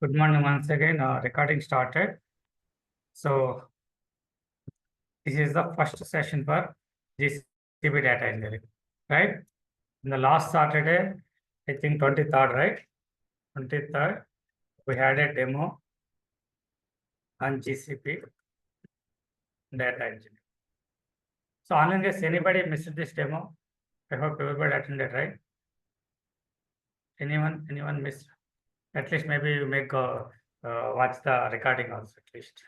Good morning once again. Recording started. So this is the first session for GCP data engineering, right? In the last Saturday, I think 23rd, right? 23rd, we had a demo on GCP data engineering. So unless anybody missed this demo, I hope everybody attended, right? Anyone missed? At least maybe you make watch the recording also at least.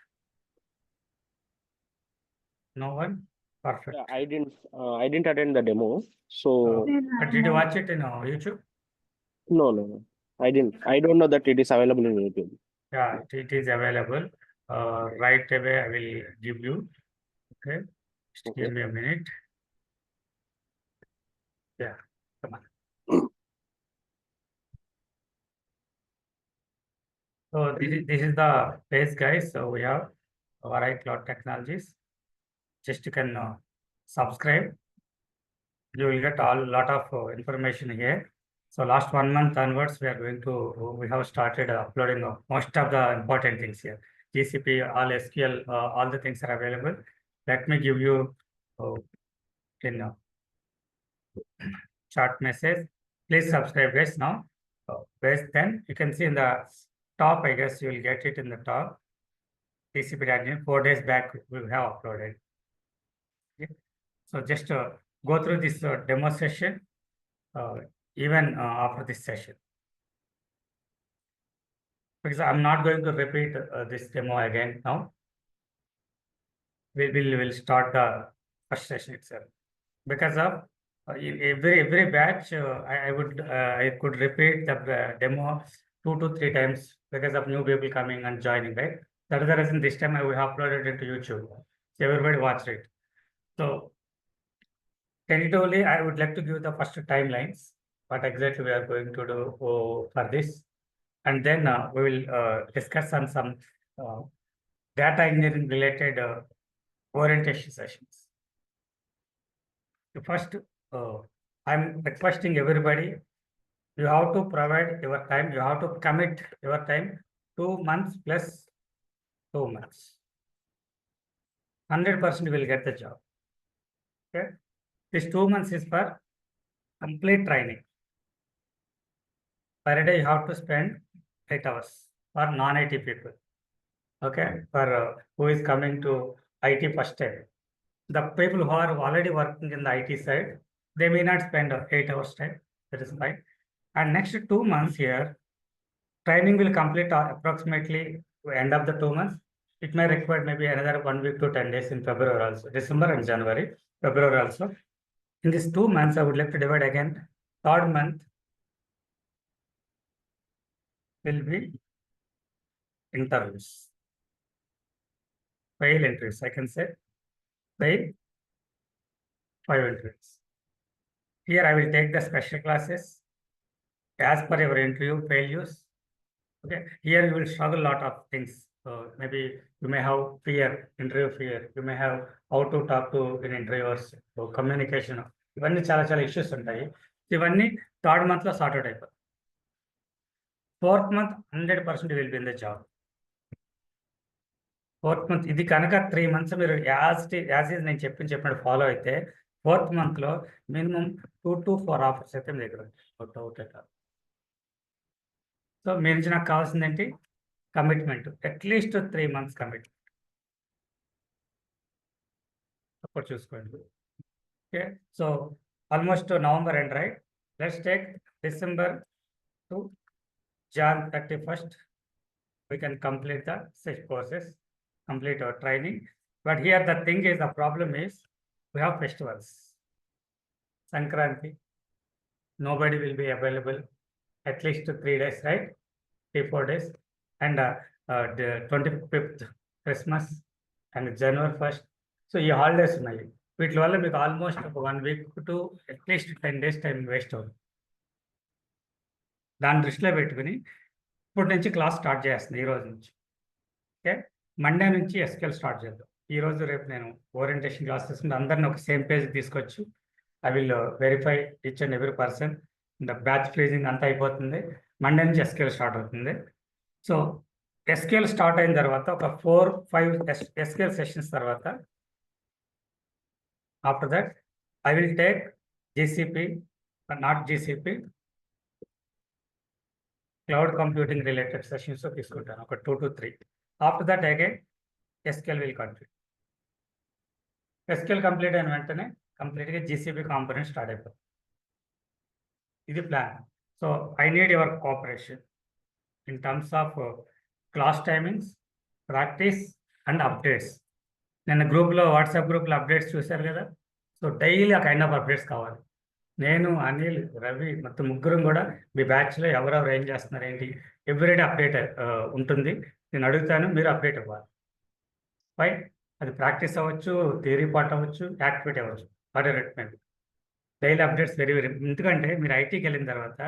No one? Perfect. Yeah, I didn't attend the demo. So But did you watch it in YouTube? no. I didn't. I don't know that it is available in YouTube. Yeah, it is available. Right away, I will give you. Okay, just Okay. give me a minute. Yeah, come on. So this is the base, guys. So we have Varai Cloud Technologies. Just you can subscribe. You will get a lot of information here. So last 1 month onwards, we have started uploading most of the important things here. GCP, all SQL, all the things are available. Let me give you in short message. Please subscribe, guys. Now, then you can see in the top. I guess you will get it in the top. GCP admin 4 days back we have uploaded. Okay. So just go through this demo session. Even after this session, because I'm not going to repeat this demo again now. We will start the first session itself, because of in every batch I could repeat the demo 2 to 3 times because of new people coming and joining, right? That is the reason this time I will upload it into YouTube, so everybody watch it. So tentatively, I would like to give the first timelines, what exactly we are going to do for this. And then we will discuss on some data engineering related orientation sessions. The first, I'm requesting everybody, you have to provide your time, you have to commit your time 2 months plus 2 months. 100% will get the job. Okay. This 2 months is for complete training. Per day, you have to spend 8 hours for non-IT people. Okay, for who is coming to IT first time. The people who are already working in the IT side, they may not spend 8 hours time. That is fine. And next 2 months here, training will complete approximately end of the 2 months. It may require maybe another 1 week to 10 days in February also, December and January, February also. In these 2 months, I would like to divide again. Third month will be interviews. Fail entries, I can say. Fail 5 entries. Here I will take the special classes as per your interview failures. Okay, here you will struggle a lot of things. Maybe you may have fear, interview fear. You may have how to talk to in interviewers, so communication. ఇవన్నీ చాలా issues ఉంటాయి. ఇవన్నీ third month లో sort అయిపోతాయి. Fourth month 100% will be in the job. Fourth month ఇది కనుక 3 months మీరు as is నేను చెప్పినట్టు ఫాలో అయితే ఫోర్త్ మంత్ లో మినిమం 2 to 4 ఆఫర్స్ అయితే మీ దగ్గర ఉంటాయి. సో మీ నుంచి నాకు కావాల్సింది ఏంటి? Commitment, at least 3 months commitment. అప్పుడు చూసుకోండి. Okay, so almost November end, right? Let's take December to Jan 31st. We can complete the such courses, complete our training. But here the thing is, the problem is we have festivals. Sankranti, nobody will be available at least 3 days, right? 3-4 days. And the 25th Christmas and January 1st. So ఈ holidays ఉన్నాయి. వీటి వల్ల మీకు almost ఒక 1 week to at least 10 days time waste అవుతుంది. దాన్ని దృష్టిలో పెట్టుకుని ఇప్పటి నుంచి క్లాస్ స్టార్ట్ చేస్తుంది ఈ రోజు నుంచి. ఓకే, మండే నుంచి SQL స్టార్ట్ చేద్దాం. ఈ రోజు రేపు నేను ఓరియంటేషన్ క్లాస్ తీసుకుంటే అందరిని ఒక సేమ్ పేజ్ తీసుకొచ్చు. I will verify each and every person. Batch freezing అంతా అయిపోతుంది. మండే నుంచి SQL స్టార్ట్ అవుతుంది. సో ఎస్క్యూఎల్ స్టార్ట్ అయిన తర్వాత ఒక 4-5 ఎస్క్యూఎల్ సెషన్స్ తర్వాత after that I will take GCP, not GCP, cloud computing related sessions తీసుకుంటాను ఒక 2 to 3. After that again SQL will complete. SQL complete అయిన వెంటనే కంప్లీట్గా జీసీపీ కాంపోనెంట్ స్టార్ట్ అయిపోతుంది. ఇది plan. So I need your cooperation in terms of class timings, practice and updates. నిన్న గ్రూప్లో, WhatsApp గ్రూప్లో అప్డేట్స్ చూశారు కదా. సో డైలీ ఆ కైండ్ ఆఫ్ అప్డేట్స్ కావాలి. నేను, అనిల్, రవి మొత్తం ముగ్గురం కూడా మీ బ్యాచ్లో ఎవరెవరు ఏం చేస్తున్నారు ఏంటి ఎవ్రీడే అప్డేట్ ఉంటుంది. నేను అడుగుతాను, మీరు అప్డేట్ ఇవ్వాలి. ఫైన్. అది ప్రాక్టీస్ అవ్వచ్చు, థియరీ పార్ట్ అవ్వచ్చు, యాక్టివిటీ అవ్వచ్చు, water it may be. Daily updates very very. ఎందుకంటే మీరు ఐటీకి వెళ్ళిన తర్వాత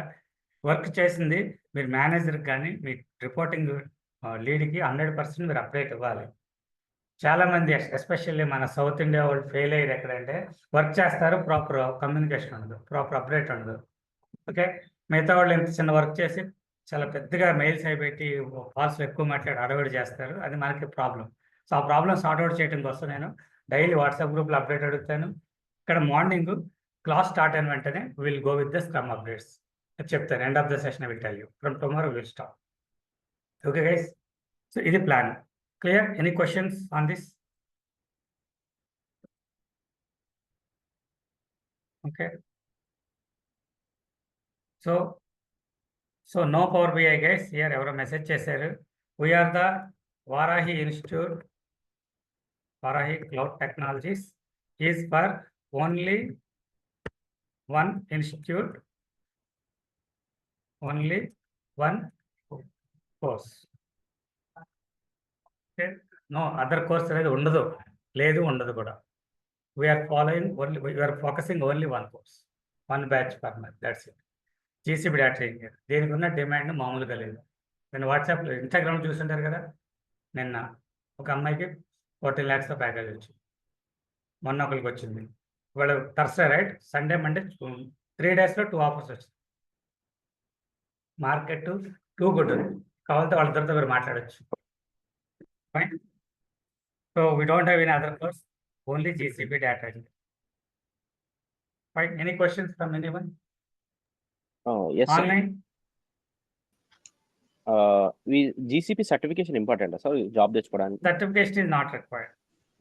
వర్క్ చేసింది మీరు మేనేజర్కి కానీ మీ రిపోర్టింగ్ లీడ్కి 100% మీరు అప్డేట్ ఇవ్వాలి. చాలామంది ఎస్పెషల్లీ మన సౌత్ ఇండియా వాళ్ళు ఫెయిల్ అయ్యేది ఎక్కడంటే వర్క్ చేస్తారు, ప్రాపర్ కమ్యూనికేషన్ ఉండదు, ప్రాపర్ అప్డేట్ ఉండదు. ఓకే, మిగతా వాళ్ళు ఎంత చిన్న వర్క్ చేసి చాలా పెద్దగా మెయిల్స్ అయిపెట్టి కాల్స్ ఎక్కువ మాట్లాడి అడవిడి చేస్తారు. అది మనకి ప్రాబ్లం. సో ఆ ప్రాబ్లమ్ సార్ట్అవుట్ చేయడం కోసం నేను డైలీ వాట్సాప్ గ్రూప్లో అప్డేట్ అడుగుతాను. ఇక్కడ మార్నింగ్ క్లాస్ స్టార్ట్ అయిన వెంటనే will go with the scrum updates చెప్తాను. End of the session will tell you from tomorrow will start. Okay guys, so ఇది plan. Clear? Any questions on this? Okay, so no power BI guys here. ఎవరో message చేశారు. We are the Varahi institute, Varahi cloud technologies is for only one institute, only one course. Okay, no other course అనేది ఉండదు, లేదు ఉండదు కూడా. We are following only, we are focusing only one course, one batch per month, that's it. GCB data engineer. దీనికి ఉన్న demand మామూలుగా లేదు. నేను వాట్సాప్లో, ఇన్స్టాగ్రామ్ చూస్తుంటారు కదా. నిన్న ఒక అమ్మాయికి 14 lakhs ప్యాకేజ్ వచ్చింది. మొన్న ఒకరికి వచ్చింది. వాళ్ళు థర్స్డే రైట్, సండే మండే 3 daysలో 2 offers వచ్చింది. మార్కెట్ టూ గుడ్ ఉంది. కావాలంటే వాళ్ళిద్దరితో మీరు మాట్లాడచ్చు. Fine. So we don't have any other course, only GCP data. Fine. Any questions from anyone? Yes, sir. Online GCP certification important, sir, job తెచ్చుకోవడానికి? Certification is not required.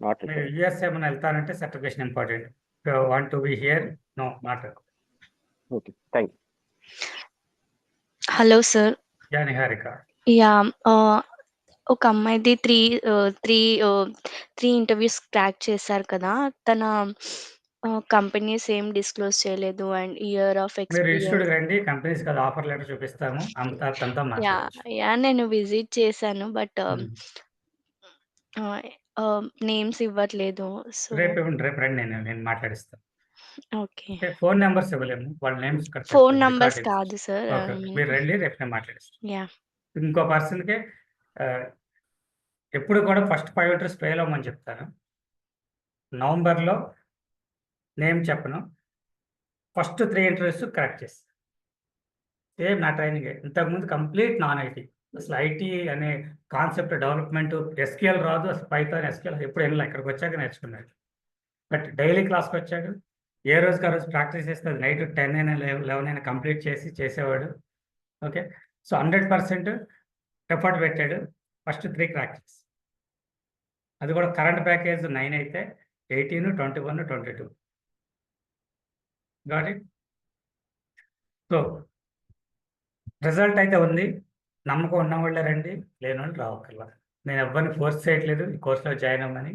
Not మీరు required. US ఏమైనా వెళ్తారంటే certification important. Want to be here, no, not required. Okay, thank you. Hello sir. Yeah Niharika. Yeah, ఒక అమ్మాయిది three interviews crack చేశారు కదా. తన companies ఏం డిస్క్లోజ్ చేయలేదు అండ్ ఇయర్ ఆఫ్ మీరు ఎక్స్పీరియన్స్. ఇన్స్టిట్యూట్ రండి, కంపెనీస్ కదా ఆఫర్ లెటర్ చూపిస్తాము, అంతా యా మాట్లాడచ్చు. యా నేను విజిట్ చేశాను, బట్ నేమ్స్ ఇవ్వట్లేదు. సో రేపు రండి, నేను మాట్లాడిస్తాను. ఓకే, ఫోన్ నెంబర్స్ ఇవ్వలేము, వాళ్ళ నేమ్స్ ఫోన్ నంబర్స్ కాదు సార్. మీరు రండి, రేపు నేను మాట్లాడిస్తాను. యా, ఇంకో పర్సన్కి ఎప్పుడు కూడా ఫస్ట్ 5 interviews ఫెయిల్ అవ్వమని చెప్తాను. నవంబర్లో నేమ్ చెప్పను, ఫస్ట్ 3 interviews కరెక్ట్ చేస్తాను. సేమ్ నా ట్రైనింగ్ ఇంతకుముందు కంప్లీట్ నాన్ ఐటీ. అసలు ఐటీ అనే కాన్సెప్ట్ డెవలప్మెంట్, ఎస్క్యూఎల్ రాదు, అసలు పైథాన్ ఎస్క్యూఎల్ ఎప్పుడు వెళ్ళినా ఇక్కడికి వచ్చాక నేర్చుకున్నాడు. బట్ డైలీ క్లాస్కి వచ్చాడు, ఏ రోజుకి ఆ రోజు ప్రాక్టీస్ చేస్తే అది నైట్ 10 అయినా 11 అయినా కంప్లీట్ చేసేవాడు. ఓకే, సో 100% ఎఫర్ట్ పెట్టాడు. ఫస్ట్ 3 క్రాక్ చేసి, అది కూడా కరెంట్ ప్యాకేజ్ 9 అయితే 18, 21, 22. Got it? సో రిజల్ట్ అయితే ఉంది. నమ్మకం ఉన్న వాళ్ళే రండి, లేని వాళ్ళు రావక్కర్లా. నేను ఎవరిని ఫోర్స్ చేయట్లేదు ఈ కోర్సులో జాయిన్ అవ్వమని.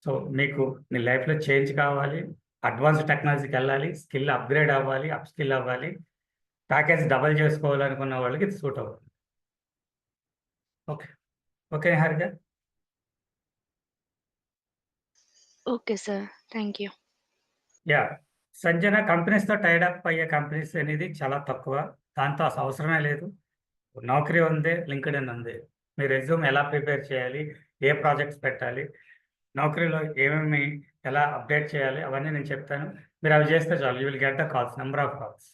సో మీకు మీ లైఫ్లో చేంజ్ కావాలి, అడ్వాన్స్ టెక్నాలజీకి వెళ్ళాలి, స్కిల్ అప్గ్రేడ్ అవ్వాలి, అప్ స్కిల్ అవ్వాలి, ప్యాకేజ్ డబల్ చేసుకోవాలనుకున్న వాళ్ళకి ఇది సూట్ అవుతుంది. Okay, okay Harika. Okay sir, thank you. Yeah, Sanjana, కంపెనీస్తో టైడప్ అయ్యే కంపెనీస్ అనేది చాలా తక్కువ, దాంతో అసలు అవసరమే లేదు. నౌకరీ ఉంది, లింక్డ్ఇన్ ఉంది. మీ రెజ్యూమ్ ఎలా ప్రిపేర్ చేయాలి, ఏ ప్రాజెక్ట్స్ పెట్టాలి, నౌకరీలో ఏమేమి ఎలా అప్డేట్ చేయాలి, అవన్నీ నేను చెప్తాను. మీరు అవి చేస్తే చాలు, you will get the calls, number of calls.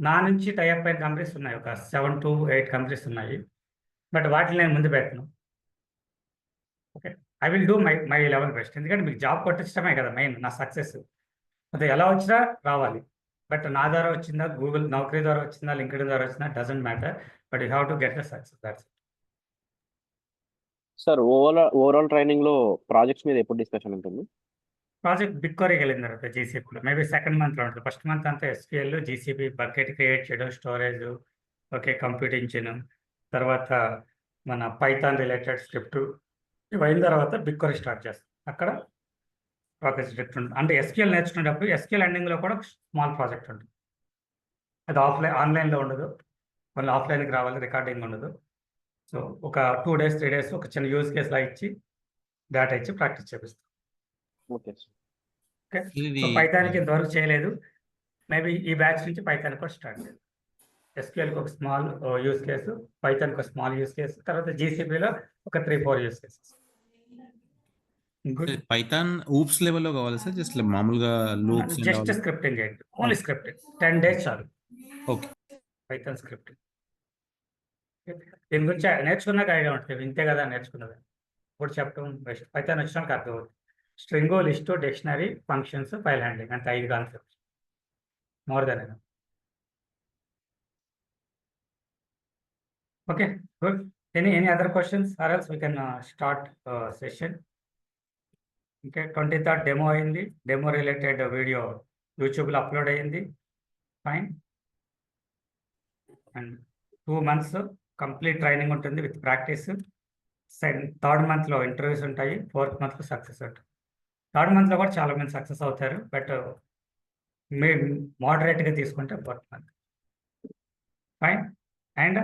నా నుంచి టైఅప్ అయిన కంపెనీస్ ఉన్నాయి, ఒక 7 to 8 కంపెనీస్ ఉన్నాయి. బట్ వాటిని నేను ముందు పెట్టను. Okay, I will do my level best. ఎందుకంటే మీకు జాబ్ కొట్టించడమే కదా మెయిన్ నా సక్సెస్. అది ఎలా వచ్చినా రావాలి. బట్ నా ద్వారా వచ్చిందా, గూగుల్ నౌకరీ ద్వారా వచ్చిందా, లింక్డ్ఇన్ ద్వారా వచ్చిందా, doesn't matter. But you have to get the success. That's sir overall training లో ప్రాజెక్ట్స్ మీద ఎప్పుడు డిస్కషన్ ఉంటుంది? ప్రాజెక్ట్ బిగ్క్వరీకి వెళ్ళిన తర్వాత జీసీపీలో మేబీ సెకండ్ మంత్లో ఉంటుంది. ఫస్ట్ మంత్ అంతా ఎస్క్యూఎల్, జీసీపీ బకెట్ క్రియేట్ చేయడం, స్టోరేజ్, ఓకే, కంప్యూట్ ఇంజిన్, తర్వాత మన పైథాన్ రిలేటెడ్ స్క్రిప్ట్, ఇవి అయిన తర్వాత బిగ్క్వరీ స్టార్ట్ చేస్తాం. అక్కడ ప్రాజెక్ట్ స్క్రిప్ట్ ఉంటుంది. అంటే ఎస్క్యూఎల్ నేర్చుకునేటప్పుడు ఎస్క్యూఎల్ ఎండింగ్లో కూడా స్మాల్ ప్రాజెక్ట్ ఉంటుంది. అది ఆన్లైన్లో ఉండదు, మళ్ళీ ఆఫ్లైన్కి రావాలి, రికార్డింగ్ ఉండదు. సో ఒక 2 days 3 days ఒక చిన్న యూజ్ కేసులా ఇచ్చి డేటా ఇచ్చి ప్రాక్టీస్ చేపిస్తాం. Okay sir. ఓకే, ఇది సో పైథాన్కి ఇంతవరకు చేయలేదు. మేబీ ఈ బ్యాచ్ నుంచి పైథాన్ కూడా స్టార్ట్ చేయాలి. ఎస్క్యూఎల్కి ఒక స్మాల్ యూజ్ కేసు, పైథాన్కి ఒక స్మాల్ యూజ్ కేసు, తర్వాత జీసీపీలో ఒక 3-4 యూజ్ కేసెస్. పైథాన్ ఊప్స్ లెవెల్లో కావాలి సార్, జస్ట్ మామూలుగా లూప్స్ జస్ట్ స్క్రిప్టింగ్ చేయండి, ఓన్లీ స్క్రిప్టింగ్. 10 days చాలు ఓకే. Python scripting. దీని గురించి నేర్చుకున్నాక ఐడియా ఉంటుంది, ఇంతే కదా నేర్చుకున్నది. ఇప్పుడు చెప్పడం బెస్ట్. పైథాన్ వచ్చినాక అర్థమవుతుంది. String, list, dictionary, functions, file handling, అంతే 5 concepts, more than enough. Okay, good. Any other questions or else we can start session. Okay, 23rd demo అయింది. డెమో రిలేటెడ్ వీడియో యూట్యూబ్లో అప్లోడ్ అయ్యింది. Fine. And 2 months complete training ఉంటుంది with practice. 3rd monthలో interviews ఉంటాయి, 4th monthలో success ఉంటుంది. 3rd monthలో కూడా చాలా మంది success అవుతారు, బట్ మీరు మోడరేట్గా తీసుకుంటే 4th month. Fine. And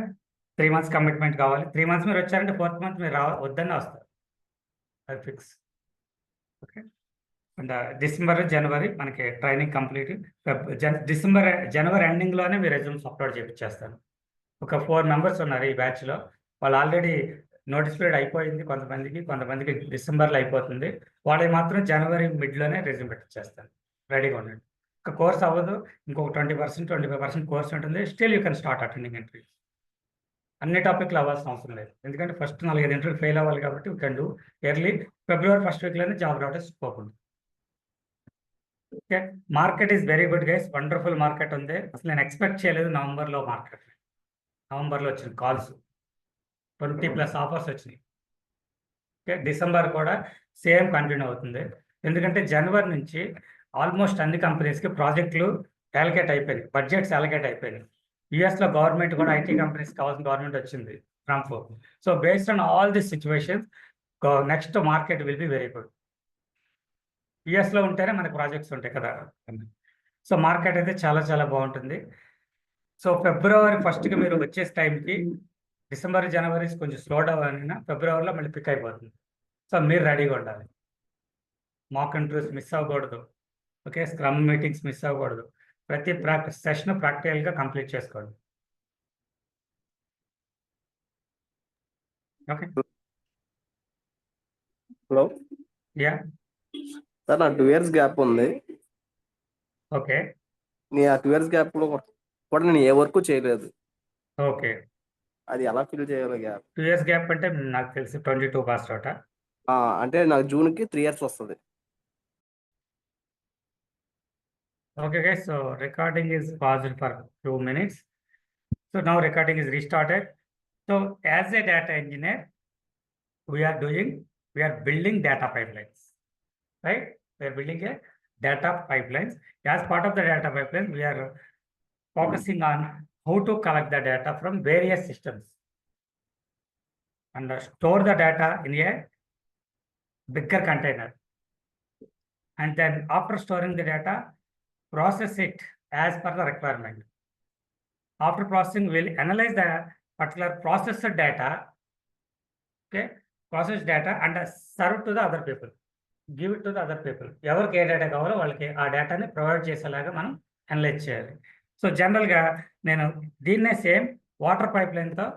3 months commitment కావాలి. 3 months మీరు వచ్చారంటే 4th month మీరు వద్దనే వస్తారు, అది ఫిక్స్. ఓకే, అండ్ డిసెంబర్, జనవరి మనకి ట్రైనింగ్ కంప్లీట్. జనవరి ఎండింగ్లోనే మీ రెజ్యూమ్స్ అప్లోడ్ చేయించేస్తాను. ఒక 4 members ఉన్నారు ఈ బ్యాచ్లో. వాళ్ళు ఆల్రెడీ నోటీస్ పీరియడ్ అయిపోయింది కొంతమందికి డిసెంబర్లో అయిపోతుంది. వాళ్ళకి మాత్రం జనవరి మిడ్లోనే రెజ్యూమ్ పెట్టించేస్తాను, రెడీగా ఉండండి. ఒక కోర్స్ అవ్వదు, ఇంకొక 20% 25% కోర్స్ ఉంటుంది. Still you can start attending interviews. అన్ని టాపిక్లు అవ్వాల్సిన అవసరం లేదు, ఎందుకంటే ఫస్ట్ 4-5 ఇంటర్వ్యూ ఫెయిల్ అవ్వాలి కాబట్టి you can do early. February 1st weekలోనే జాబ్ రావడం పోకుండా. Okay, market is very good guys, wonderful market ఉంది. అసలు నేను ఎక్స్పెక్ట్ చేయలేదు నవంబర్లో వచ్చిన కాల్స్ 20+ ఆఫర్స్ వచ్చినాయి. ఓకే, డిసెంబర్ కూడా సేమ్ కంటిన్యూ అవుతుంది. ఎందుకంటే జనవరి నుంచి ఆల్మోస్ట్ అన్ని కంపెనీస్కి ప్రాజెక్టులు అలొకేట్ అయిపోయినాయి, బడ్జెట్స్ అలొకేట్ అయిపోయినాయి. యుఎస్లో గవర్నమెంట్ కూడా ఐటీ కంపెనీస్ కావాల్సిన గవర్నమెంట్ వచ్చింది, Trump. So based on all this situations next market will be very good. యుఎస్లో ఉంటేనే మనకు ప్రాజెక్ట్స్ ఉంటాయి కదా. సో మార్కెట్ అయితే చాలా చాలా బాగుంటుంది. సో February 1st మీరు వచ్చే టైంకి డిసెంబర్, జనవరి కొంచెం స్లో డౌన్ అయినా ఫిబ్రవరిలో మళ్ళీ పిక్ అయిపోతుంది. సో మీరు రెడీగా ఉండాలి. మాక్ ఇంటర్వ్యూస్ మిస్ అవ్వకూడదు. ఓకే, స్క్రమ్ మీటింగ్స్ మిస్ అవ్వకూడదు. ప్రతి సెషన్ ప్రాక్టికల్గా కంప్లీట్ చేసుకోండి. ఓకే, హలో యా, సార్, నా 2 years గ్యాప్ ఉంది. ఓకే ఆ 2 years గ్యాప్ లో కూడా నేను ఏ వర్క్ చేయలేదు. ఓకే. అది ఎలా ఫిల్ చేయాలి గ్యాప్? 2 years గ్యాప్ అంటే నాకు తెలిసి 22 పాస్ అవుటా? అంటే నాకు జూన్కి 3 years వస్తుంది. Okay guys, so recording is paused for 2 minutes. So now recording is restarted. So as a data engineer, we are building data pipelines, right? We are building a data pipelines. As part of the data pipeline, we are focusing on how to collect the data from various systems and store the data in a bigger container. And then after storing the data, process it as per the requirement. After processing, we'll analyze the particular processed data, okay, processed data, and serve to the other people. Give it to the other people. ఎవరికి ఏ data కావాలో వాళ్ళకి ఆ డేటాని provide చేసేలాగా మనం analyse చేయాలి. So జనరల్గా నేను దీన్నే సేమ్ వాటర్ పైప్ లైన్తో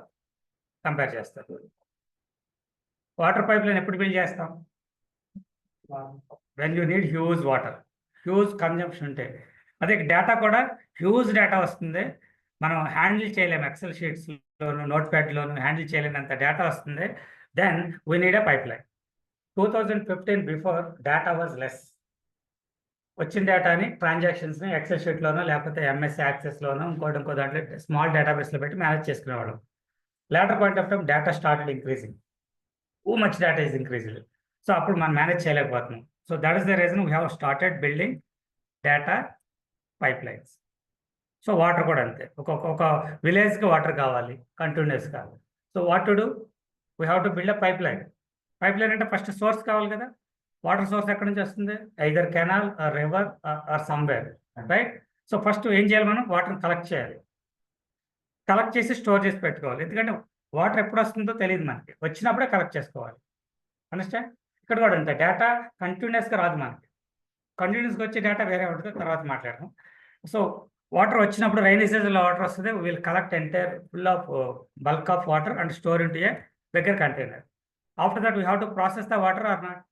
కంపేర్ చేస్తాను. వాటర్ పైప్ లైన్ ఎప్పుడు బిల్డ్ చేస్తాం? When you need huge water, huge consumption ఉంటే. అదే డేటా కూడా హ్యూజ్ డేటా వస్తుంది, మనం హ్యాండిల్ చేయలేము, ఎక్సెల్ షీట్స్లోను నోట్ ప్యాడ్లోను హ్యాండిల్ చేయలేనంత డేటా వస్తుంది. Then we need a pipeline. 2015 before data was less. వచ్చిన డేటాని ట్రాన్సాక్షన్స్ని ఎక్సెల్ షీట్లోనో లేకపోతే ఎంఎస్ యాక్సెస్లోనో ఇంకో దాంట్లో స్మాల్ డేటాబేస్లో పెట్టి మేనేజ్ చేసుకునేవాళ్ళం. Later point of time data started increasing, too much data is increased. So అప్పుడు మనం మేనేజ్ చేయలేకపోతున్నాం. So that is the reason we have started building data pipelines. So water కూడా అంతే, ఒక విలేజ్కి వాటర్ కావాలి కంటిన్యూస్గా. So what to do, we have to build a pipeline. Pipeline అంటే ఫస్ట్ సోర్స్ కావాలి కదా. వాటర్ సోర్స్ ఎక్కడి నుంచి వస్తుంది, either canal or river or somewhere, right. So first ఏం చేయాలి, మనం వాటర్ని కలెక్ట్ చేయాలి, కలెక్ట్ చేసి స్టోర్ చేసి పెట్టుకోవాలి. ఎందుకంటే వాటర్ ఎప్పుడు వస్తుందో తెలియదు మనకి, వచ్చినప్పుడే కలెక్ట్ చేసుకోవాలి. అండర్స్టాండ్. ఇక్కడ కూడా అంతే, డేటా కంటిన్యూస్గా రాదు మనకి, కంటిన్యూస్గా వచ్చే డేటా వేరే ఉంటుంది, తర్వాత మాట్లాడదాం. సో వాటర్ వచ్చినప్పుడు రైనీ సీజన్లో వాటర్ వస్తుంది, will collect entire full of bulk of water and store into a bigger container. After that we have to process the water or not.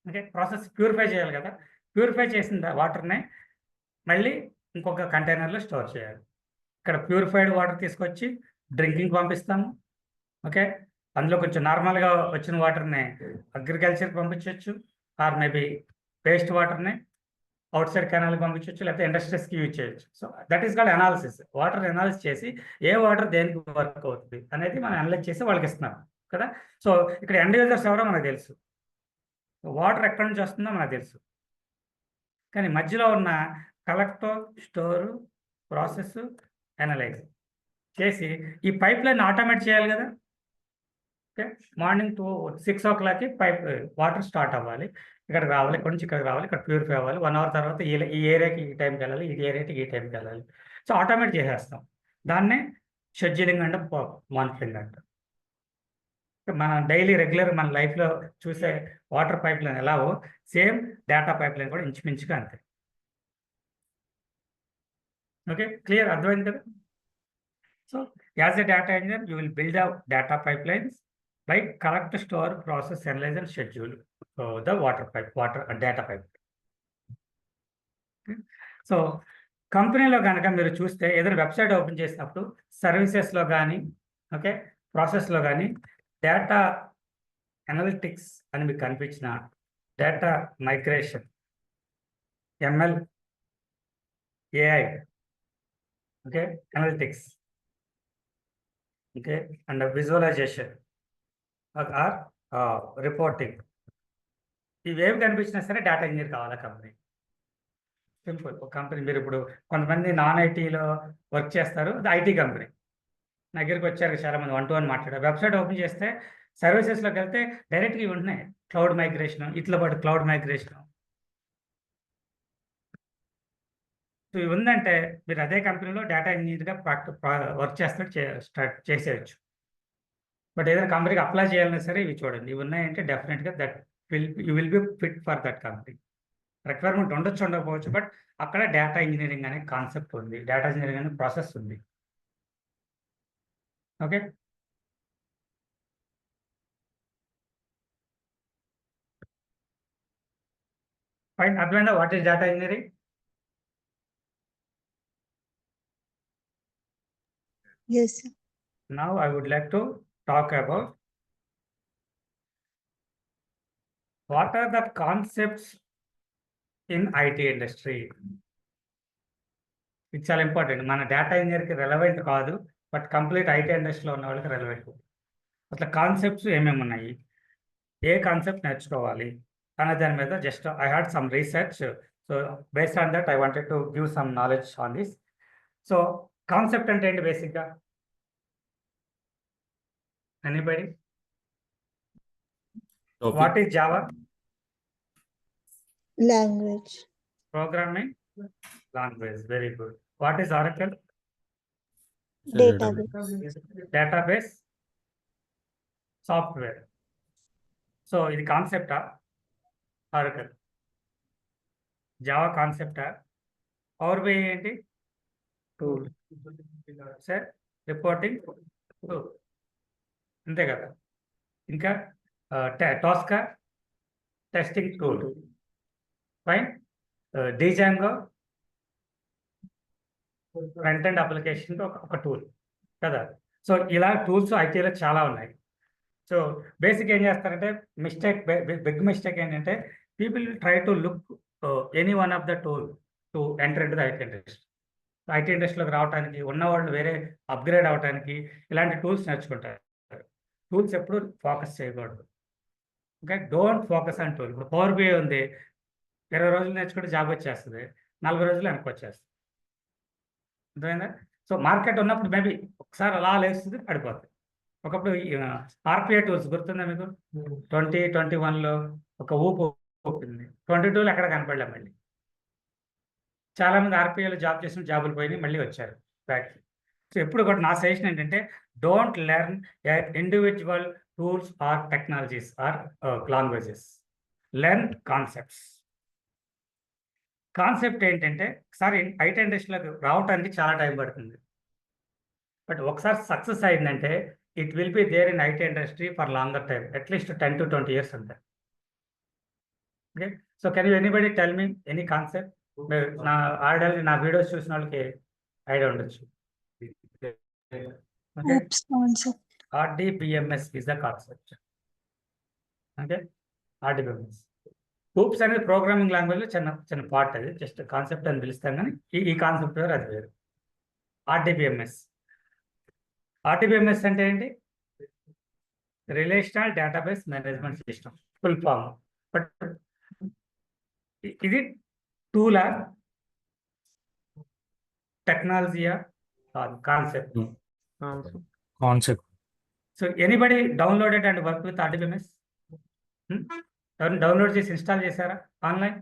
Okay, process purify చేయాలి కదా. Purify చేసిన వాటర్ని మళ్ళీ ఇంకొక కంటైనర్లో స్టోర్ చేయాలి. ఇక్కడ ప్యూరిఫైడ్ వాటర్ తీసుకొచ్చి డ్రింకింగ్ పంపిస్తాము. ఓకే, అందులో కొంచెం నార్మల్గా వచ్చిన వాటర్ని అగ్రికల్చర్కి పంపించవచ్చు, ఆర్ మేబీ వేస్ట్ వాటర్ని అవుట్ సైడ్ కెనాల్కి పంపించవచ్చు, లేకపోతే ఇండస్ట్రీస్కి యూజ్ చేయొచ్చు. So that is called analysis. Water analysis చేసి ఏ వాటర్ దేనికి వర్క్ అవుతుంది అనేది మనం అనలైజ్ చేసి వాళ్ళకి ఇస్తున్నాం కదా. సో ఇక్కడ ఎండ్ యూజర్స్ ఎవరో మనకు తెలుసు, వాటర్ ఎక్కడి నుంచి వస్తుందో మనకు తెలుసు, కానీ మధ్యలో ఉన్న కలెక్టర్, స్టోరు, ప్రాసెస్, అనలైజ్ చేసి ఈ పైప్ లైన్ ఆటోమేట్ చేయాలి కదా. ఓకే, మార్నింగ్ 6 o'clockకి పైప్ వాటర్ స్టార్ట్ అవ్వాలి, ఇక్కడికి రావాలి, ఇక్కడ నుంచి ఇక్కడికి రావాలి, ఇక్కడ ప్యూరిఫై అవ్వాలి, 1 hour తర్వాత ఈ ఏరియాకి ఈ టైంకి వెళ్ళాలి, ఈ ఏరియాకి ఈ టైంకి వెళ్ళాలి. సో ఆటోమేట్ చేసేస్తాం. దాన్నే షెడ్యూలింగ్ అంటే మానిటరింగ్ అంటారు. మన డైలీ రెగ్యులర్ మన లైఫ్లో చూసే వాటర్ పైప్ లైన్ ఎలాగో సేమ్ డేటా పైప్ లైన్ కూడా ఇంచుమించుగా అంతే. ఓకే, క్లియర్, అర్థమైంది కదా. So as a data engineer you will build a data pipe lines by collect, store, process, analyse and schedule the water data pipe. So కంపెనీలో కనుక మీరు చూస్తే ఏదైనా వెబ్సైట్ ఓపెన్ చేసినప్పుడు సర్వీసెస్లో కానీ, ఓకే, ప్రాసెస్లో కానీ డేటా అనలిటిక్స్ అని మీకు కనిపించిన data migration, ML, AI, okay, analytics, okay, and visualization or reporting, ఇవేవి కనిపించినా సరే డేటా ఇంజనీర్ కావాలా కంపెనీ. సింపుల్. ఒక కంపెనీ, మీరు ఇప్పుడు కొంతమంది నాన్ ఐటీలో వర్క్ చేస్తారు, అది ఐటీ కంపెనీ. నా దగ్గరికి వచ్చారు చాలామంది 1-to-1 మాట్లాడారు. వెబ్సైట్ ఓపెన్ చేస్తే సర్వీసెస్లోకి వెళ్తే డైరెక్ట్గా ఇవి ఉంటున్నాయి, క్లౌడ్ మైగ్రేషన్, ఇట్లా పాటు క్లౌడ్ మైగ్రేషన్. సో ఇవి ఉందంటే మీరు అదే కంపెనీలో డేటా ఇంజనీర్గా వర్క్ స్టార్ట్ చేసేయచ్చు. బట్ ఏదైనా కంపెనీకి అప్లై చేయాలన్నా సరే ఇవి చూడండి, ఇవి ఉన్నాయంటే డెఫినెట్గా you will be fit for that company. Requirement ఉండొచ్చు, ఉండకపోవచ్చు, బట్ అక్కడ డేటా ఇంజనీరింగ్ అనే కాన్సెప్ట్ ఉంది, డేటా ఇంజనీరింగ్ అనే ప్రాసెస్ ఉంది. ఓకే, ఫైన్, అర్థమైందా what is data engineering? Yes, sir. Now I would like to talk about what are the concepts in IT industry. ఇది చాలా ఇంపార్టెంట్. మన డేటా ఇంజనీర్కి రెలవెంట్ కాదు, but complete IT ఇండస్ట్రీలో ఉన్న వాళ్ళకి రెలవెంట్. అట్లా కాన్సెప్ట్స్ ఏమేమి ఉన్నాయి, ఏ కాన్సెప్ట్ నేర్చుకోవాలి అనే దాని మీద just I had some research. So based on that I wanted to give some knowledge on this. So concept అంటే ఏంటి బేసిక్గా? Anybody? What is Java? Language. Programming language, very good. What is Oracle? Database. Database software. So ఇది కాన్సెప్టా? Oracle. Java కాన్సెప్టా? Power BI ఏంటి? Tool. Sir reporting tool, అంతే కదా. ఇంకా టాస్కా testing tool, fine. Django front end application ఒక tool కదా. సో ఇలా టూల్స్ ఐటీలో చాలా ఉన్నాయి. సో బేసిక్ ఏం చేస్తారంటే బిగ్ మిస్టేక్ ఏంటంటే people try to look any one of the tool to enter into the IT industry. IT ఇండస్ట్రీలోకి రావడానికి ఉన్నవాళ్ళు వేరే అప్గ్రేడ్ అవ్వడానికి ఇలాంటి టూల్స్ నేర్చుకుంటారు. టూల్స్ ఎప్పుడు ఫోకస్ చేయకూడదు. Okay, don't focus on tool. ఇప్పుడు పవర్ బిఐ ఉంది, 20 రోజులు నేర్చుకుంటే జాబ్ వచ్చేస్తుంది, 40 రోజులు వెనక్కి వచ్చేస్తుంది. అర్థమైందా? సో మార్కెట్ ఉన్నప్పుడు మేబీ ఒకసారి అలా లేస్తుంది, పడిపోతుంది. ఒకప్పుడు ఆర్పిఐ టూల్స్ గుర్తుందా మీకు? 2021లో ఒక ఊపు ఊపింది, 22లో ఎక్కడ కనపడలే. మళ్ళీ చాలా మంది ఆర్పిఐలో జాబ్ చేసిన జాబులు పోయినాయి, మళ్ళీ వచ్చారు బ్యాక్. సో ఎప్పుడు కూడా నా సజెషన్ ఏంటంటే don't learn individual tools or technologies or languages, learn concepts. Concept ఏంటంటే ఒకసారి ఐటీ ఇండస్ట్రీలోకి రావడానికి చాలా టైం పడుతుంది, బట్ ఒకసారి సక్సెస్ అయిందంటే it will be there in IT industry for longer time, at least 10 to 20 years అంతే. Okay, so can you anybody tell me any concept? నా ఆల్రెడీ నా వీడియోస్ చూసిన వాళ్ళకి ఐడియా ఉండొచ్చు. Okay, Oops concept. RDBMS is the concept. ఓకే, RDBMS. Oops అనేది programming లాంగ్వేజ్లో చిన్న పార్ట్, అది జస్ట్ కాన్సెప్ట్ అని పిలుస్తాం, కానీ ఈ కాన్సెప్ట్ వేరు, అది వేరు. RDBMS అంటే ఏంటి? Relational database management system, full form. But ఇది టూలా, టెక్నాలజీయా? Concept. Concept. So anybody downloaded and work with RDBMS? ఎవరిని డౌన్లోడ్ చేసి ఇన్స్టాల్ చేశారా ఆన్లైన్?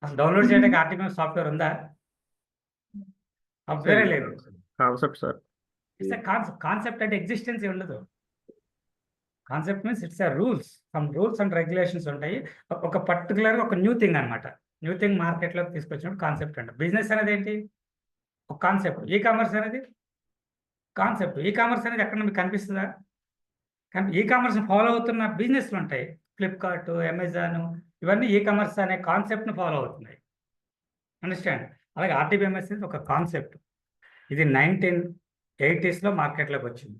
అసలు డౌన్లోడ్ చేయడానికి RDBMS సాఫ్ట్వేర్ ఉందా? సాఫ్ట్వేరే లేదు. Concept sir. ఇట్స్ కాన్సెప్ట్ అంటే ఎగ్జిస్టెన్స్ ఉండదు. Concept means it's rules, some rules and regulations ఉంటాయి. ఒక పర్టికులర్ ఒక న్యూ థింగ్ అనమాట. న్యూ థింగ్ మార్కెట్లోకి తీసుకొచ్చినప్పుడు కాన్సెప్ట్ అంట. బిజినెస్ అనేది ఏంటి? ఒక కాన్సెప్ట్. ఈ కామర్స్ అనేది కాన్సెప్ట్. ఈ కామర్స్ అనేది ఎక్కడ మీకు కనిపిస్తుందా? కానీ ఈ కామర్స్ ఫాలో అవుతున్న బిజినెస్లు ఉంటాయి, ఫ్లిప్కార్ట్, అమెజాన్, ఇవన్నీ ఈ కామర్స్ అనే కాన్సెప్ట్ని ఫాలో అవుతున్నాయి. అండర్స్టాండ్? అలాగే RDBMS అనేది ఒక కాన్సెప్ట్. ఇది 1980sలో మార్కెట్లోకి వచ్చింది.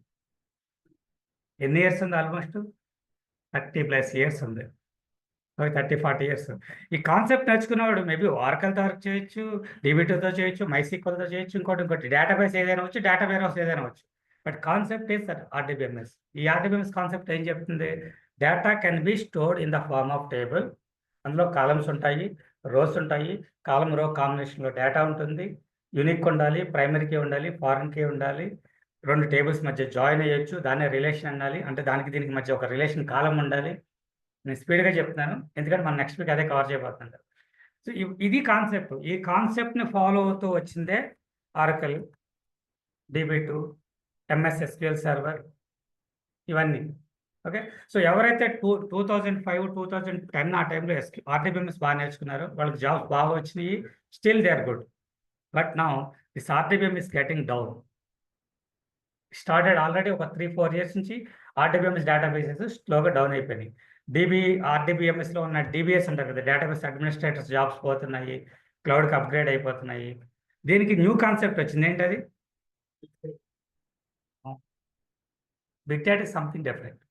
ఎన్ని ఇయర్స్ ఉంది? ఆల్మోస్ట్ 30+ years ఉంది, 30-40 years. ఈ కాన్సెప్ట్ నేర్చుకున్నవాడు మేబీ ఆర్కల్తో వర్క్ చేయొచ్చు, DB2తో చేయొచ్చు, MySQLతో చేయొచ్చు, ఇంకోటి డేటాబేస్ ఏదైనా వచ్చు, డేటా వేర్ హౌస్ ఏదైనా వచ్చు. But concept is RDBMS. ఈ RDBMS కాన్సెప్ట్ ఏం చెప్తుంది? Data can be stored in the form of table. అందులో కాలమ్స్ ఉంటాయి, రోస్ ఉంటాయి. కాలం రో కాంబినేషన్లో డేటా ఉంటుంది. యూనిక్ ఉండాలి, ప్రైమరీకి ఉండాలి, ఫారెన్కి ఉండాలి. 2 టేబుల్స్ మధ్య జాయిన్ అయ్యొచ్చు, దాన్నే రిలేషన్ ఉండాలి. అంటే దానికి దీనికి మధ్య ఒక రిలేషన్ కాలం ఉండాలి. నేను స్పీడ్గా చెప్తున్నాను, ఎందుకంటే మనం నెక్స్ట్ వీక్ అదే కవర్ చేయబోతున్నాం. సో ఇది కాన్సెప్ట్. ఈ కాన్సెప్ట్ని ఫాలో అవుతూ వచ్చిందే oracle, DB2, MS SQL server, ఇవన్నీ. ఓకే, సో ఎవరైతే 2005, 2010 ఆ టైంలో RDBMS బాగా నేర్చుకున్నారో వాళ్ళకి జాబ్స్ బాగా వచ్చినాయి. Still they are good. But now this RDBMS getting down. Started already ఒక 3-4 years నుంచి RDBMS డేటాబేసెస్ స్లోగా డౌన్ అయిపోయినాయి. RDBMSలో ఉన్న DBS ఉంటారు కదా, డేటాబేస్ అడ్మినిస్ట్రేటర్స్ జాబ్స్ పోతున్నాయి, క్లౌడ్కి అప్గ్రేడ్ అయిపోతున్నాయి. దీనికి న్యూ కాన్సెప్ట్ వచ్చింది. ఏంటది? Big data is something different.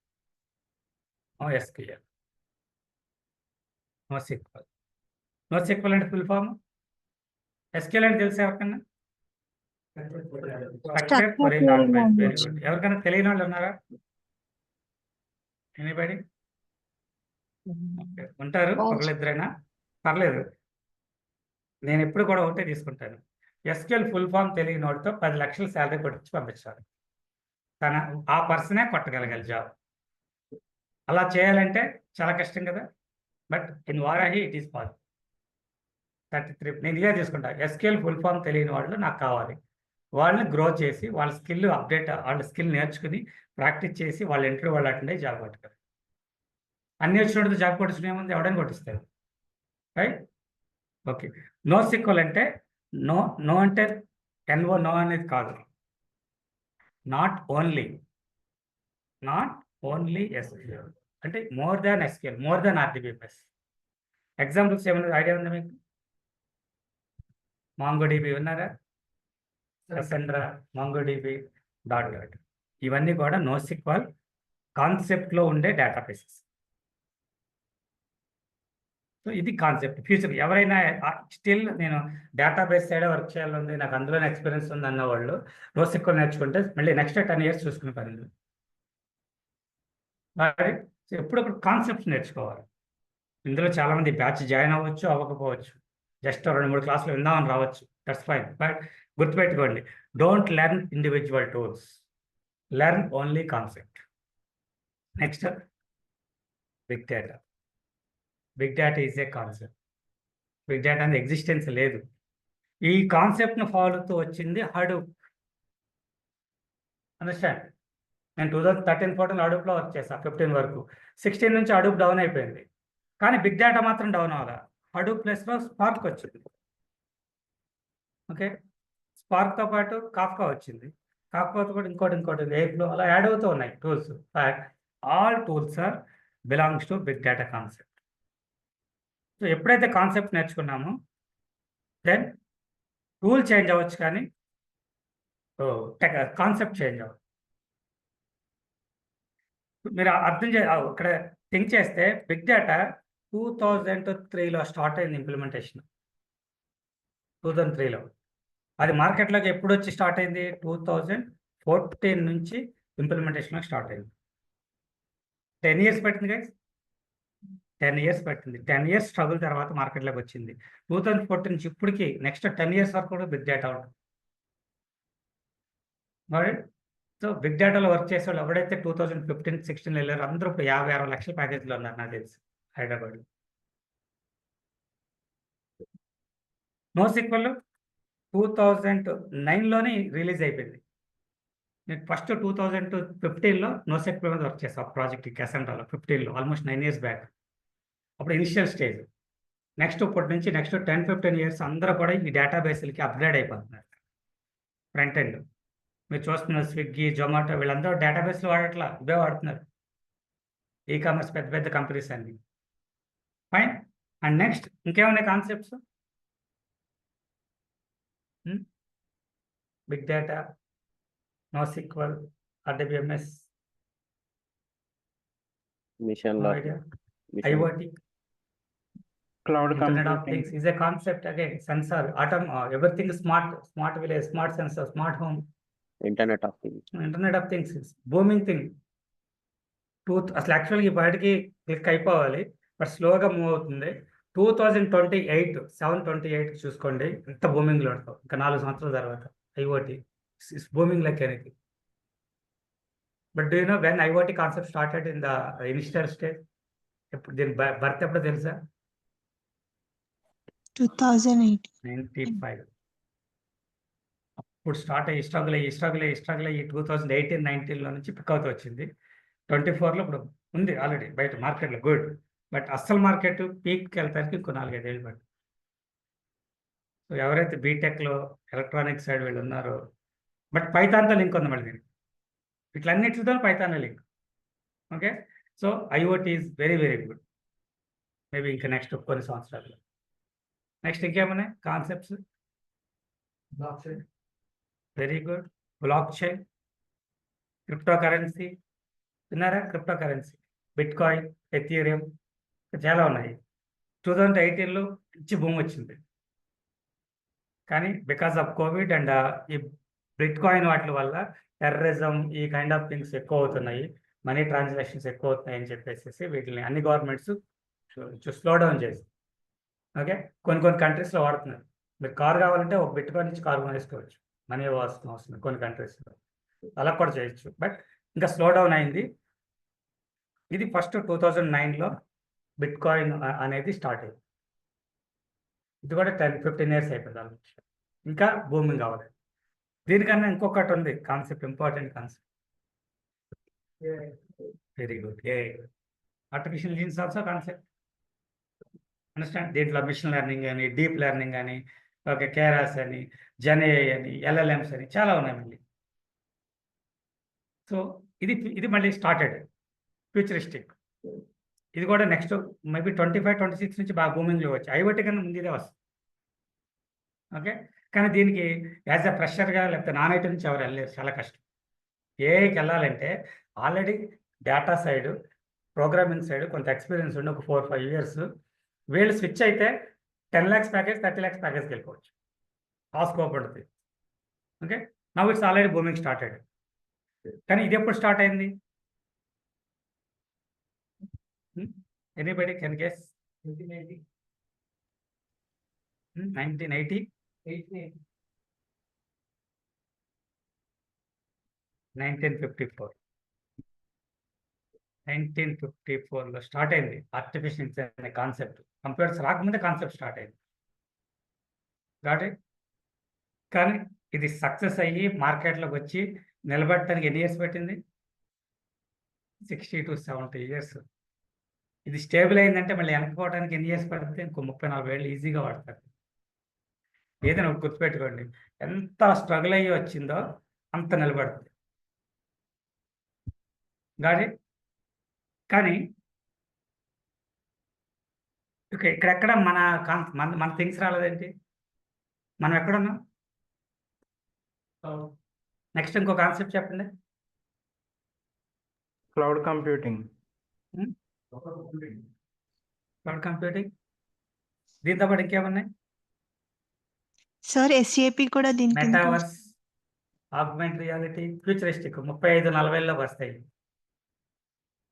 SQL, NoSQL. NoSQL అంటే ఫుల్ ఫామ్. SQL అంటే తెలుసా ఎవరికన్నా? Structure query language. Very good. ఎవరికైనా తెలియని వాళ్ళు ఉన్నారా? ఎనీబడి? ఉంటారు, ఒకళ్ళిద్దరైనా పర్లేదు. నేను ఎప్పుడు కూడా ఒకటే తీసుకుంటాను. SQL ఫుల్ ఫామ్ తెలియని వాడితో 10 లక్షలు శాలరీ కొట్టించి పంపించాలి. ఆ పర్సనే కొట్టగలగాలి జాబ్. అలా చేయాలంటే చాలా కష్టం కదా. But in Varahi it is possible. 33 నేను ఇదే తీసుకుంటా. SQL ఫుల్ ఫామ్ తెలియని వాళ్ళు నాకు కావాలి. వాళ్ళని గ్రో చేసి వాళ్ళ స్కిల్ అప్డేట్, వాళ్ళ స్కిల్ నేర్చుకుని ప్రాక్టీస్ చేసి వాళ్ళ ఇంటర్వ్యూ వాళ్ళు అటెండ్ అయ్యి జాబ్ కొట్టుకోవాలి. అన్ని వచ్చినట్టు జాబ్ కొట్టించడం ఏముంది? ఎవడని కొట్టిస్తారు, రైట్? ఓకే, NoSQL అంటే నో అంటే NO అనేది కాదు. నాట్ ఓన్లీ SQL అంటే more than SQL, more than RDBMS. Examples ఏమైనా ఐడియా ఉందా మీకు? మాంగోడిబి ఉన్నారా, కసెండ్రా, మాంగోడిబి, డాట్ డాట్, ఇవన్నీ కూడా NoSQL కాన్సెప్ట్లో ఉండే డేటాబేసెస్. సో ఇది కాన్సెప్ట్. ఫ్యూచర్ ఎవరైనా స్టిల్ నేను డేటాబేస్ సైడ్ వర్క్ చేయాలని నాకు అందులోనే ఎక్స్పీరియన్స్ ఉంది అన్న వాళ్ళు NoSQL నేర్చుకుంటే మళ్ళీ నెక్స్ట్ 10 years చూసుకునే పని లేదు. మరి ఎప్పుడప్పుడు కాన్సెప్ట్స్ నేర్చుకోవాలి. ఇందులో చాలామంది బ్యాచ్ జాయిన్ అవ్వచ్చు, అవ్వకపోవచ్చు, జస్ట్ 2-3 క్లాసులు విందామని రావచ్చు, దట్స్ ఫైన్. బట్ గుర్తుపెట్టుకోండి, don't learn individual tools, learn only concept. Next big data. Big data is a concept. Big data అనేది ఎగ్జిస్టెన్స్ లేదు. ఈ కాన్సెప్ట్ను ఫాలో అవుతూ వచ్చింది హడూప్. అండర్స్టాండ్? నేను 2013-14 హడూప్లో వర్క్ చేశాను 15 వరకు. 16 నుంచి హడూప్ డౌన్ అయిపోయింది, కానీ బిగ్ డేటా మాత్రం డౌన్ అవ్వాలి. హడూప్ ప్లేస్లో స్పార్క్ వచ్చింది. ఓకే, స్పార్క్తో పాటు కాఫ్కా వచ్చింది, కాకపోతే కూడా ఇంకోటి వేవ్లో అలా యాడ్ అవుతూ ఉన్నాయి tools. But all tools are belongs to big data concept. So ఎప్పుడైతే కాన్సెప్ట్ నేర్చుకున్నామో దెన్ టూల్ చేంజ్ అవ్వచ్చు, కానీ కాన్సెప్ట్ చేంజ్ అవ్వదు. మీరు అర్థం ఇక్కడ థింక్ చేస్తే బిగ్ డేటా 2003లో స్టార్ట్ అయింది ఇంప్లిమెంటేషన్. 2003లో అది మార్కెట్లోకి ఎప్పుడు వచ్చి స్టార్ట్ అయింది? 2014 నుంచి ఇంప్లిమెంటేషన్లో స్టార్ట్ అయింది. 10 years పట్టింది గైస్, 10 years పట్టింది. 10 years స్ట్రగుల్ తర్వాత మార్కెట్లోకి వచ్చింది. 2014 నుంచి ఇప్పటికి నెక్స్ట్ 10 years వరకు కూడా బిగ్ డేటా ఉంటుంది. మరి సో బిగ్ డేటాలో వర్క్ చేసే వాళ్ళు ఎవరైతే 2015-16 వెళ్ళారో అందరూ ఇప్పుడు 50-60 లక్షల ప్యాకేజ్లో ఉన్నారు నాకు తెలిసి హైదరాబాద్. NoSQL 2009లోనే రిలీజ్ అయిపోయింది. నేను ఫస్ట్ 2015లో NoSQL మీద వర్క్ చేస్తాను ప్రాజెక్ట్ కసెండ్రాలో 15లో, ఆల్మోస్ట్ 9 years బ్యాక్. అప్పుడు ఇనిషియల్ స్టేజ్. నెక్స్ట్ ఇప్పటి నుంచి నెక్స్ట్ 10-15 years అందరూ కూడా ఈ డేటాబేస్లకి అప్గ్రేడ్ అయిపోతున్నారు. ఫ్రంట్ ఎండ్ మీరు చూస్తున్నారు, స్విగ్గీ, జొమాటో వీళ్ళందరూ డేటాబేస్లు వాడట్లా, ఇవే వాడుతున్నారు. కామర్స్ పెద్ద పెద్ద కంపెనీస్ అన్ని. ఫైన్. అండ్ నెక్స్ట్ ఇంకేమున్నాయి concepts? Big data, NoSQL, RDBMS, machine idea, learning, IoT, Cloud Internet of computing. Things is a concept again. Sensor, everything is smart village, smart sensor, smart home. Internet of things. Internet of Things is booming thing. అసలు యాక్చువల్గా ఈ బయటకి click అయిపోవాలి, but స్లోగా move అవుతుంది. 2028 చూసుకోండి ఎంత బూమింగ్లో ఉంటాం. ఇంకా 4 సంవత్సరాల తర్వాత IoT is booming like anything. But do you know when IoT concept started in the initial stage? ఎప్పుడు దీని బర్త్ ఎప్పుడో తెలుసా? 2008. 95. ఇప్పుడు స్టార్ట్ అయ్యి స్ట్రగుల్ అయ్యి 2018-19లో నుంచి పిక్ అవుతూ వచ్చింది. 24లో ఇప్పుడు ఉంది ఆల్రెడీ బయట మార్కెట్లో, గుడ్. బట్ అస్సలు మార్కెట్ పీక్కి వెళ్తానికి ఇంకో 4-5 ఏళ్ళు పడుతుంది. సో ఎవరైతే బీటెక్లో ఎలక్ట్రానిక్స్ సైడ్ వీళ్ళు ఉన్నారో, బట్ పైథాన్తో లింక్ ఉంది మళ్ళీ దీనికి, ఇట్లన్నిటితో Python link. Okay, so IoT is very very good. Maybe ఇంకా నెక్స్ట్ కొన్ని సంవత్సరాల్లో. నెక్స్ట్ ఇంకేమున్నాయి కాన్సెప్ట్స్? Very good. Blockchain, cryptocurrency విన్నారా? Cryptocurrency, bitcoin, Ethereum, చాలా ఉన్నాయి. 2018లో మంచి భూమి వచ్చింది, కానీ బికాస్ ఆఫ్ కోవిడ్ అండ్ ఈ బిట్ కాయిన్ వాటి వల్ల టెర్రరిజం ఈ కైండ్ ఆఫ్ థింగ్స్ ఎక్కువ అవుతున్నాయి, మనీ ట్రాన్సాక్షన్స్ ఎక్కువ అవుతున్నాయి అని చెప్పేసి వీటిని అన్ని గవర్నమెంట్స్ స్లో డౌన్ చేసి, ఓకే, కొన్ని కంట్రీస్లో వాడుతున్నారు. మీరు కార్ కావాలంటే ఒక బిట్ కాయిన్ నుంచి కార్ కొనేసుకోవచ్చు, మనీ ఇవ్వాల్సిన అవసరం కొన్ని కంట్రీస్లో, అలా కూడా చేయొచ్చు. బట్ ఇంకా స్లో డౌన్ అయింది. ఇది ఫస్ట్ 2009లో బిట్ కాయిన్ అనేది స్టార్ట్ అయింది. ఇది కూడా 10-15 years అయిపోయింది ఆల్మోస్ట్. ఇంకా బూమింగ్ అవ్వలేదు. దీనికన్నా ఇంకొకటి ఉంది concept, important concept. Very good. Artificial intelligence also concept. Understand? దీంట్లో మిషన్ లెర్నింగ్ అని, డీప్ లెర్నింగ్ అని, ఓకే, కేరాస్ అని, జెన్ఏఐ అని, LLMs అని చాలా ఉన్నాయి మళ్ళీ. సో ఇది మళ్ళీ స్టార్టెడ్ ఫ్యూచరిస్టిక్. ఇది కూడా నెక్స్ట్ మేబీ 25-26 నుంచి బాగా బూమింగ్లో వచ్చి IoT కన్నా ముందు ఇదే వస్తుంది. ఓకే. కానీ దీనికి యాజ్ ఎ ఫ్రెషర్‌గా లేకపోతే నాన్ ఐటీ నుంచి ఎవరు వెళ్ళలేరు. చాలా కష్టం. ఏఐకి వెళ్ళాలంటే already data side, programming side కొంత ఎక్స్‌పీరియన్స్ ఉండి ఒక 4, 5 ఇయర్స్ వీళ్ళు స్విచ్ అయితే 10,00,000 ప్యాకేజ్, 30,00,000 ప్యాకేజ్‌కి వెళ్ళిపోవచ్చు. ఆ స్కోప్ ఉంటుంది. Okay. Now it's already booming started. కానీ ఇది ఎప్పుడు స్టార్ట్ అయింది? Anybody can guess? 1980. 1980? 1954. 1954లో స్టార్ట్ అయింది ఆర్టిఫిషియల్ ఇంటెలిజెన్స్ అనే కాన్సెప్ట్. కంప్యూటర్స్ రాకముందే కాన్సెప్ట్ స్టార్ట్ అయింది. Got it? కానీ ఇది సక్సెస్ అయ్యి మార్కెట్‌లోకి వచ్చి నిలబడటానికి ఎన్ని ఇయర్స్ పట్టింది? 60 to 70 ఇయర్స్. ఇది స్టేబుల్ అయిందంటే మళ్ళీ వెనక్కిపోవడానికి ఎన్ని ఇయర్స్ పడుతుంది? ఇంకో 30, 40 ఏళ్ళు ఈజీగా పడతారు. ఏదైనా ఒకటి గుర్తుపెట్టుకోండి. ఎంత స్ట్రగుల్ అయ్యి వచ్చిందో అంత నిలబడుతుంది. Got it? కానీ ఇక్కడెక్కడ మన మన థింగ్స్ రాలేదేంటి? మనం ఎక్కడున్నాం? నెక్స్ట్ ఇంకో కాన్సెప్ట్ చెప్పండి. Cloud computing. Cloud computing. దీంతో పాటు ఇంకేమున్నాయి? సార్ ఎస్ఏపి కూడా దీని కిందకి మెటావర్స్, ఆగ్మెంట్ రియాలిటీ, ఫ్యూచరిస్టిక్ 35, 40 వస్తాయి.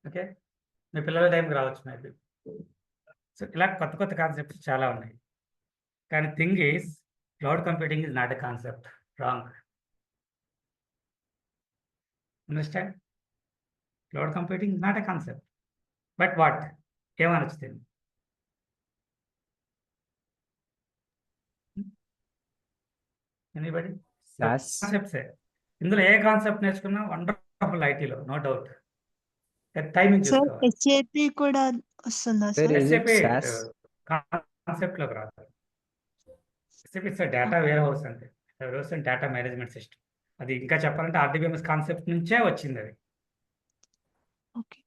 ఓకే. మీ పిల్లల టైంకి రావచ్చు మేబీ. సో ఇలా కొత్త కొత్త కాన్సెప్ట్స్ చాలా ఉన్నాయి. కానీ thing is cloud computing is not a concept. Wrong. Understand? Cloud computing is not a concept. But what? ఏమనొచ్చింది? ఎనీబడి? SaaS. కాన్సెప్ట్సే. ఇందులో ఏ కాన్సెప్ట్ నేర్చుకున్నా వండర్ఫుల్ ఐటీలో, నో డౌట్. టైమింగ్ సార్ చూసుకోవాలి. ఎస్ఏపి కూడా వస్తుందా Sir, sir? is it SAP SaaS? కాన్సెప్ట్లోకి రాదు. SAP it's data warehouse అంటే warehouse and data management system. అది ఇంకా చెప్పాలంటే ఆర్డిబిఎంఎస్ కాన్సెప్ట్ నుంచే వచ్చింది అది. ఓకే.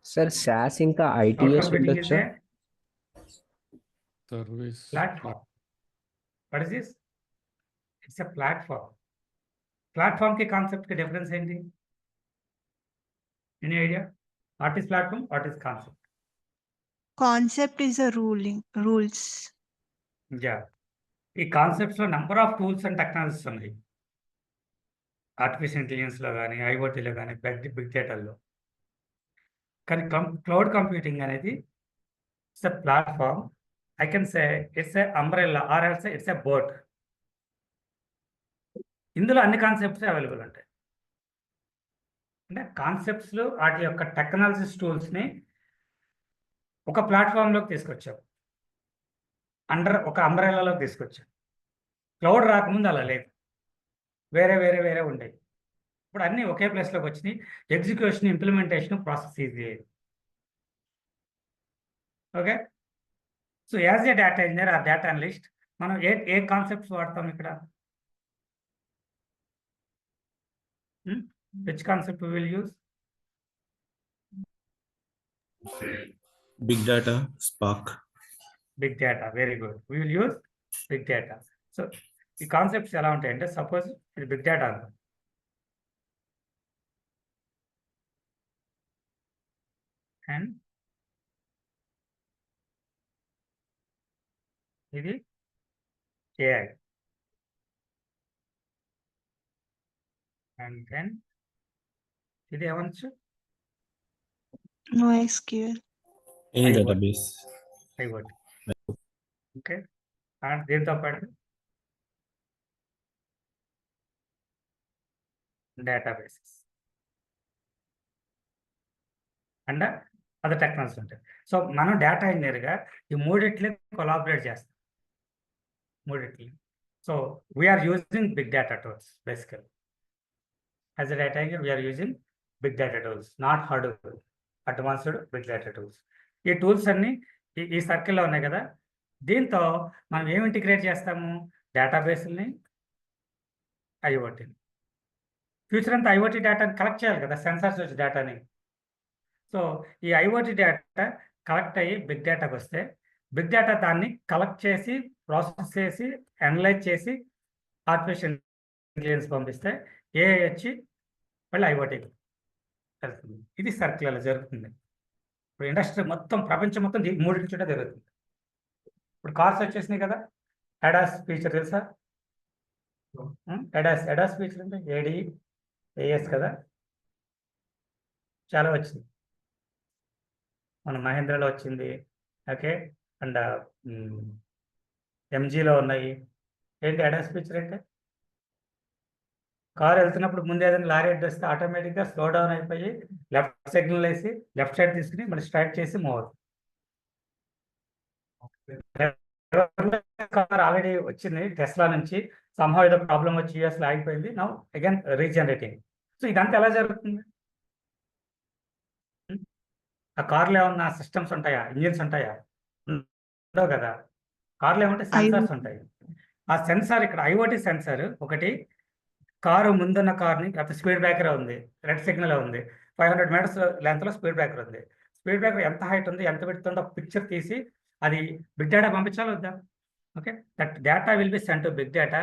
Sir, SaaS ఇంకా క్లౌడ్ ITS కంప్యూటింగ్ ఇస్ ఉండొచ్చా? ఏ service platform. What is this? It's a platform. ప్లాట్ఫామ్కి కాన్సెప్ట్కి డిఫరెన్స్ ఏంటి? Any idea? What is platform? What is concept? Concept is a rules. Yeah. ఈ కాన్సెప్ట్స్లో number of tools and technologies ఉన్నాయి. Artificial ఇంటెలిజెన్స్లో కానీ, ఐఓటీలో కానీ, బిగ్ డేటాల్లో. కానీ క్లౌడ్ కంప్యూటింగ్ అనేది it's a platform. I can say it's a umbrella or else it's a boat. ఇందులో అన్ని కాన్సెప్ట్స్ అవైలబుల్ ఉంటాయి. అంటే కాన్సెప్ట్స్లో వాటి యొక్క టెక్నాలజీస్ టూల్స్ని ఒక ప్లాట్ఫామ్లోకి తీసుకొచ్చాం. ఒక అంబ్రెల్లాలోకి తీసుకొచ్చాం. క్లౌడ్ రాకముందు అలా లేదు. వేరే ఉండేవి. ఇప్పుడు అన్నీ ఒకే ప్లేస్లోకి వచ్చినాయి. ఎగ్జిక్యూషన్, ఇంప్లిమెంటేషన్, ప్రాసెస్ ఈజీ అయ్యింది. Okay. So as a data engineer ఆ డేటా అనలిస్ట్ మనం ఏ కాన్సెప్ట్స్ వాడతాం ఇక్కడ? Which concept we will use? Big data, spark. Big data. Very good. We will use big data. So ఈ concepts ఎలా ఉంటాయంటే suppose ఇది బిగ్ డేటా అనుకో. అండ్ ఇది AI. అండ్ దెన్ ఇది ఏమనొచ్చు? No SQL. Any database. IoT. Okay. And దీంతో పాటు డేటాబేసెస్ అండ్ అదర్ టెక్నాలజీస్ ఉంటాయి. సో మనం డేటా ఇంజనీర్గా ఈ మూడిట్లే కొలాబరేట్ చేస్తాం. మూడిట్లే. So we are using big data tools basically. As a data engineer we are using big data tools, not Hadoop, advanced big data tools. ఈ టూల్స్ అన్నీ ఈ సర్కిల్లో ఉన్నాయి కదా. దీంతో మనం ఏమి ఇంటిగ్రేట్ చేస్తాము? డేటాబేస్ని, ఐఓటీని. ఫ్యూచర్ అంతా ఐఓటీ డేటాని కలెక్ట్ చేయాలి కదా, సెన్సార్స్ వచ్చి డేటాని. సో ఈ ఐఓటీ డేటా కలెక్ట్ అయ్యి బిగ్ డేటాకి వస్తే బిగ్ డేటా దాన్ని కలెక్ట్ చేసి ప్రాసెస్ చేసి అనలైజ్ చేసి ఆర్టిఫిషియల్ ఇంటెలిజెన్స్ పంపిస్తే ఏఐ వచ్చి మళ్ళీ ఐఓటీకి వెళ్తుంది. ఇది సర్కిల్ జరుగుతుంది. ఇప్పుడు ఇండస్ట్రీ మొత్తం ప్రపంచం మొత్తం మూడింటి చుట్టే జరుగుతుంది. ఇప్పుడు కార్స్ వచ్చేసినాయి కదా, అడాస్ ఫీచర్ తెలుసా? అడాస్ ఫీచర్ అంటే ఏఎస్ కదా, చాలా వచ్చింది. మన మహేంద్రలో వచ్చింది, ఓకే, అండ్ ఎంజీలో ఉన్నాయి. ఏంటి అడాస్ ఫీచర్ అంటే? కారు వెళ్తున్నప్పుడు ముందు ఏదైనా లారీ అడ్డు వస్తే ఆటోమేటిక్గా స్లో డౌన్ అయిపోయి లెఫ్ట్ సిగ్నల్ వేసి లెఫ్ట్ సైడ్ తీసుకుని మళ్ళీ స్ట్రైట్ చేసి మూవ్ అవుతుంది. కార్ ఆల్రెడీ వచ్చింది టెస్లా నుంచి, సంహా ఏదో ప్రాబ్లం వచ్చి యూఎస్లో ఆగిపోయింది, నౌ అగైన్ రీజనరేటింగ్. సో ఇదంతా ఎలా జరుగుతుంది? ఆ కార్లో ఏమన్నా సిస్టమ్స్ ఉంటాయా, ఇంజిన్స్ ఉంటాయా? ఉండవు కదా. కార్లో ఏమంటే సెన్సార్స్ ఉంటాయి. ఆ సెన్సార్ ఇక్కడ ఐఓటీ సెన్సార్ ఒకటి, కారు ముందున్న కార్ని లేకపోతే స్పీడ్ బ్రేకర్ ఉంది, రెడ్ సిగ్నల్ ఉంది, 500 మీటర్స్ లెంత్లో స్పీడ్ బ్రేకర్ ఉంది. స్పీడ్ బ్రేకర్ ఎంత హైట్ ఉంది, ఎంత విడ్త్ ఉందో పిక్చర్ తీసి అది బిగ్ డేటా పంపించాలి వద్దా? Okay, that data will be sent to big data.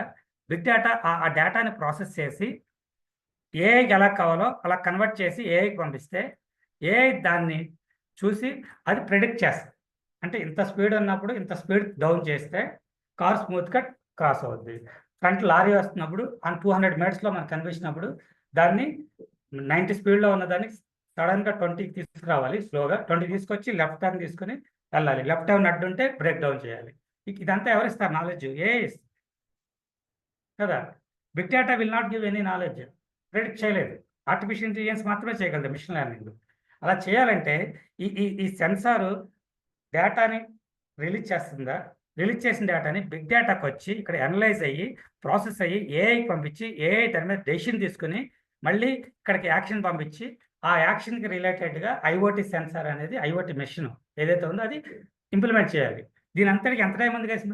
Big data ఆ డేటాని ప్రాసెస్ చేసి ఏఐకి ఎలా కావాలో అలా కన్వర్ట్ చేసి ఏఐకి పంపిస్తే ఏఐ దాన్ని చూసి అది ప్రిడిక్ట్ చేస్తుంది. అంటే ఇంత స్పీడ్ ఉన్నప్పుడు ఇంత స్పీడ్ డౌన్ చేస్తే కార్ స్మూత్గా క్రాస్ అవుద్ది. ఫ్రంట్ లారీ వస్తున్నప్పుడు 200 మీటర్స్లో మనకు కనిపించినప్పుడు దాన్ని 90 స్పీడ్లో ఉన్నదాన్ని సడన్గా 20కి తీసుకురావాలి, స్లోగా 20 తీసుకొచ్చి లెఫ్ట్ టర్న్ తీసుకుని వెళ్ళాలి. లెఫ్ట్ టర్న్ అడ్డు ఉంటే బ్రేక్ డౌన్ చేయాలి. ఇదంతా ఎవరిస్తారు? నాలెడ్జ్ ఏఐ కదా. Big data will not give any knowledge, predict చేయలేదు. ఆర్టిఫిషియల్ ఇంటెలిజెన్స్ మాత్రమే చేయగలదు, మిషన్ లెర్నింగ్. అలా చేయాలంటే ఈ సెన్సారు డేటాని రిలీజ్ చేస్తుందా, రిలీజ్ చేసిన డేటాని బిగ్ డేటాకి వచ్చి ఇక్కడ అనలైజ్ అయ్యి ప్రాసెస్ అయ్యి ఏఐకి పంపించి ఏఐ దాని మీద డెసిషన్ తీసుకుని మళ్ళీ ఇక్కడికి యాక్షన్ పంపించి ఆ యాక్షన్కి రిలేటెడ్గా ఐఓటీ సెన్సార్ అనేది ఐఓటీ మెషిన్ ఏదైతే ఉందో అది ఇంప్లిమెంట్ చేయాలి. దీని అంతటికి ఎంత టైం ఉంది కలిసి?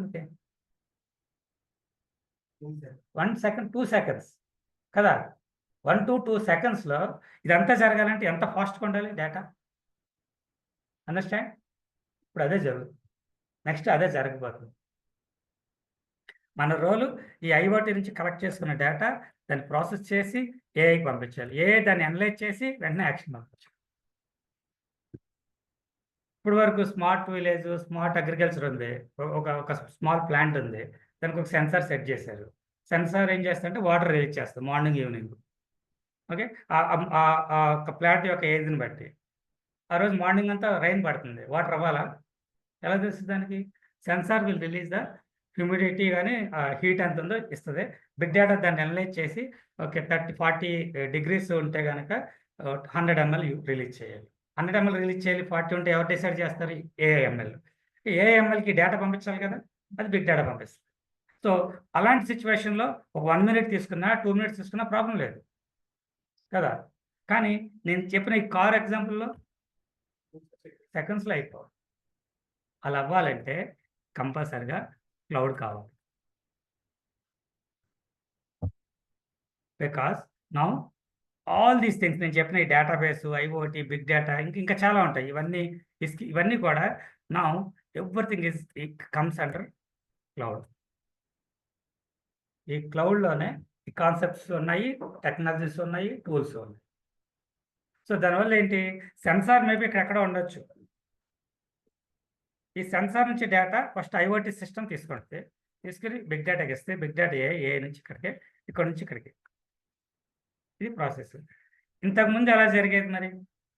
1 సెకండ్ 2 సెకండ్స్ కదా. 1 to 2 సెకండ్స్లో ఇదంతా జరగాలంటే ఎంత ఫాస్ట్గా ఉండాలి డేటా? అండర్స్టాండ్? ఇప్పుడు అదే జరుగుతుంది, నెక్స్ట్ అదే జరగబోతుంది. మన రోలు ఈ ఐఓటీ నుంచి కలెక్ట్ చేసుకున్న డేటా దాన్ని ప్రాసెస్ చేసి ఏఐకి పంపించాలి. ఏఐ దాన్ని అనలైజ్ చేసి వెంటనే యాక్షన్ పంపించాలి. ఇప్పుడు వరకు స్మార్ట్ విలేజ్, స్మార్ట్ అగ్రికల్చర్ ఉంది, ఒక స్మాల్ ప్లాంట్ ఉంది, దానికి ఒక సెన్సార్ సెట్ చేశారు. సెన్సార్ ఏం చేస్తుందంటే వాటర్ రిలీజ్ చేస్తుంది మార్నింగ్ ఈవినింగ్. ఓకే, ఒక ప్లాంట్ యొక్క ఏజ్ని బట్టి ఆ రోజు మార్నింగ్ అంతా రైన్ పడుతుంది, వాటర్ అవ్వాలా? ఎలా తెలుస్తుంది దానికి? Sensor will release the humidity కానీ హీట్ ఎంత ఉందో ఇస్తుంది. బిగ్ డేటా దాన్ని అనలైజ్ చేసి ఓకే 30-40 డిగ్రీస్ ఉంటే కనుక 100 ml రిలీజ్ చేయాలి. 100 ml రిలీజ్ చేయాలి, 40 ఉంటే ఎవరు డిసైడ్ చేస్తారు? ఏఐఎంఎల్. ఏఐఎంఎల్కి డేటా పంపించాలి కదా, అది బిగ్ డేటా పంపిస్తుంది. సో అలాంటి సిచ్యువేషన్లో ఒక 1 minute తీసుకున్నా 2 minutes తీసుకున్నా ప్రాబ్లం లేదు కదా. కానీ నేను చెప్పిన ఈ కార్ ఎగ్జాంపుల్లో సెకండ్స్లో అయిపోవాలి. అలా అవ్వాలంటే కంపల్సరిగా క్లౌడ్ కావాలి. Because now all these things నేను చెప్పిన ఈ డేటాబేస్, ఐఓటీ, బిగ్ డేటా ఇంకా చాలా ఉంటాయి. ఇవన్నీ కూడా now everything comes under cloud. ఈ క్లౌడ్లోనే ఈ కాన్సెప్ట్స్ ఉన్నాయి, టెక్నాలజీస్ ఉన్నాయి, టూల్స్ ఉన్నాయి. సో దానివల్ల ఏంటి? సెన్సార్ మేబీ ఎక్కడ ఉండొచ్చు. ఈ సెన్సార్ నుంచి డేటా ఫస్ట్ ఐఓటీ సిస్టమ్ తీసుకుని బిగ్ డేటాకి ఇస్తే బిగ్ డేటా ఏ నుంచి ఇక్కడికి, ఇక్కడ నుంచి ఇక్కడికి, ఇది ప్రాసెస్. ఇంతకుముందు ఎలా జరిగేది మరి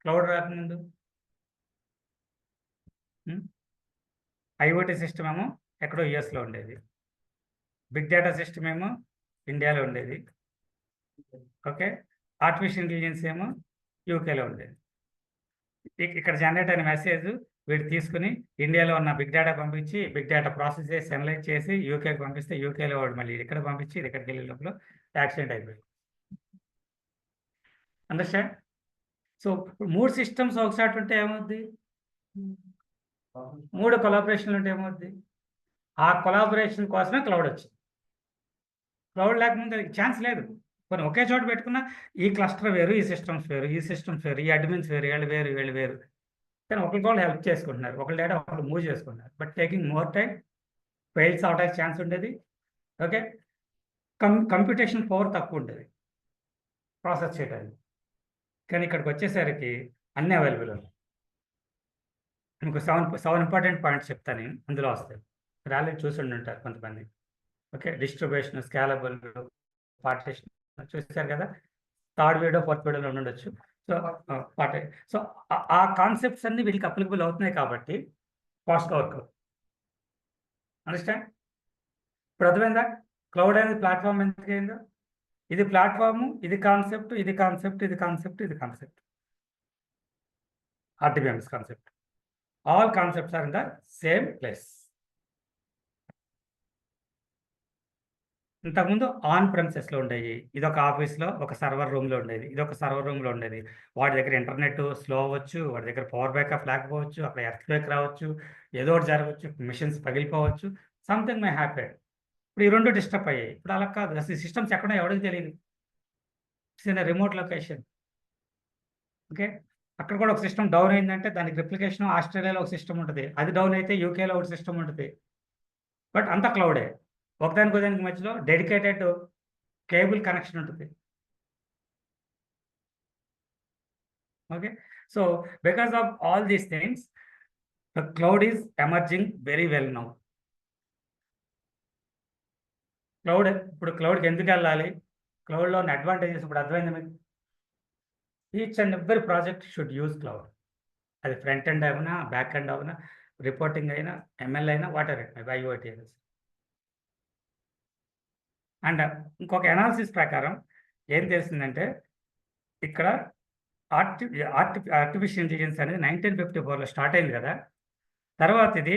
క్లౌడ్ రాకముందు? ఐఓటీ సిస్టమ్ ఏమో ఎక్కడో యుఎస్లో ఉండేది, బిగ్ డేటా సిస్టమ్ ఏమో ఇండియాలో ఉండేది. ఓకే, ఆర్టిఫిషియల్ ఇంటెలిజెన్స్ ఏమో యూకేలో ఉండేది. ఇక్కడ జనరేట్ అయిన మెసేజ్ వీడు తీసుకుని ఇండియాలో ఉన్న బిగ్ డేటా పంపించి బిగ్ డేటా ప్రాసెస్ చేసి అనలైజ్ చేసి యూకేకి పంపిస్తే యూకేలో వాడు మళ్ళీ ఇక్కడ పంపించి ఇక్కడికి వెళ్ళే లోపల యాక్సిడెంట్ అయిపోయింది. అండర్స్టాండ్? సో 3 సిస్టమ్స్ ఒకసారి ఉంటే ఏమవుద్ది? 3 కొలాబరేషన్లు ఉంటే ఏమవుద్ది? ఆ కొలాబరేషన్ కోసమే క్లౌడ్ వచ్చింది. క్లౌడ్ లేకపోతే ఛాన్స్ లేదు. కొన్ని ఒకే చోట పెట్టుకున్నా ఈ క్లస్టర్ వేరు, ఈ సిస్టమ్స్ వేరు, ఈ సిస్టమ్స్ వేరు, ఈ అడ్మిన్స్ వేరు, వీళ్ళు వేరు. కానీ ఒకరికొకరు హెల్ప్ చేసుకుంటున్నారు, ఒకరి డేటా ఒకరు మూవ్ చేసుకుంటున్నారు, but taking more time, fails అవడానికి ఛాన్స్ ఉండేది. ఓకే, కంప్యూటేషన్ పవర్ తక్కువ ఉంటుంది ప్రాసెస్ చేయడానికి. కానీ ఇక్కడికి వచ్చేసరికి అన్నీ అవైలబుల్ ఉన్నాయి. మీకు సెవెన్ ఇంపార్టెంట్ పాయింట్స్ చెప్తాను నేను, అందులో వస్తాయి. మీరు ఆల్రెడీ చూసి ఉంటారు కొంతమంది. ఓకే, డిస్ట్రిబ్యూషన్, స్కేలబుల్, పార్టిషన్ చూసారు కదా, థర్డ్ వీడియో ఫోర్త్ వీడియోలో ఉండొచ్చు. సో ఆ కాన్సెప్ట్స్ అన్ని వీళ్ళకి అప్లికబుల్ అవుతున్నాయి కాబట్టి ఫాస్ట్గా వర్క్ అవుతుంది. అండర్స్టాండ్? ఇప్పుడు అర్థమైందా క్లౌడ్ అనేది ప్లాట్ఫామ్ ఎందుకైందో? ఇది ప్లాట్ఫాము, ఇది కాన్సెప్ట్, ఇది కాన్సెప్ట్, ఇది కాన్సెప్ట్, ఇది concept. RDBMS concept. All concepts are in the same place. ఇంతకుముందు ఆన్ ప్రెమిసెస్లో ఉండేవి, ఇదొక ఆఫీస్లో ఒక సర్వర్ రూమ్లో ఉండేది, ఇదొక సర్వర్ రూమ్లో ఉండేది. వాడి దగ్గర ఇంటర్నెట్ స్లో అవ్వచ్చు, వాడి దగ్గర పవర్ బ్యాకప్ లేకపోవచ్చు, అక్కడ ఎర్త్ బ్రేక్ రావచ్చు, ఏదో ఒకటి జరగవచ్చు, మిషన్స్ పగిలిపోవచ్చు, సంథింగ్ మే హ్యాపెన్. ఇప్పుడు ఈ రెండు డిస్టర్బ్ అయ్యాయి. ఇప్పుడు అలా కాదు, అసలు సిస్టమ్స్ ఎక్కడో ఎవరికి తెలియదు. It's in remote location. Okay, అక్కడ కూడా ఒక సిస్టమ్ డౌన్ అయిందంటే దానికి రిప్లికేషన్ ఆస్ట్రేలియాలో ఒక సిస్టమ్ ఉంటుంది, అది డౌన్ అయితే యూకేలో ఒక సిస్టమ్ ఉంటుంది. బట్ అంతా క్లౌడే. ఒకదానికి మధ్యలో డెడికేటెడ్ కేబుల్ కనెక్షన్ ఉంటుంది. Okay, so because of all these things the cloud is emerging very well now. Cloud, ఇప్పుడు క్లౌడ్కి ఎందుకు వెళ్ళాలి, క్లౌడ్లో ఉన్న అడ్వాంటేజెస్ ఇప్పుడు అర్థమైంది మీకు. Each and every project should use cloud. అది ఫ్రంట్ ఎండ్ అయినా, బ్యాక్ ఎండ్ అయినా, రిపోర్టింగ్ అయినా, ML అయినా, వాటర్ IoT అయినా. అండ్ ఇంకొక అనాలిసిస్ ప్రకారం ఏం తెలిసిందంటే, ఇక్కడ ఆర్టిఫిషియల్ ఇంటెలిజెన్స్ అనేది 1954లో స్టార్ట్ అయింది కదా, తర్వాత ఇది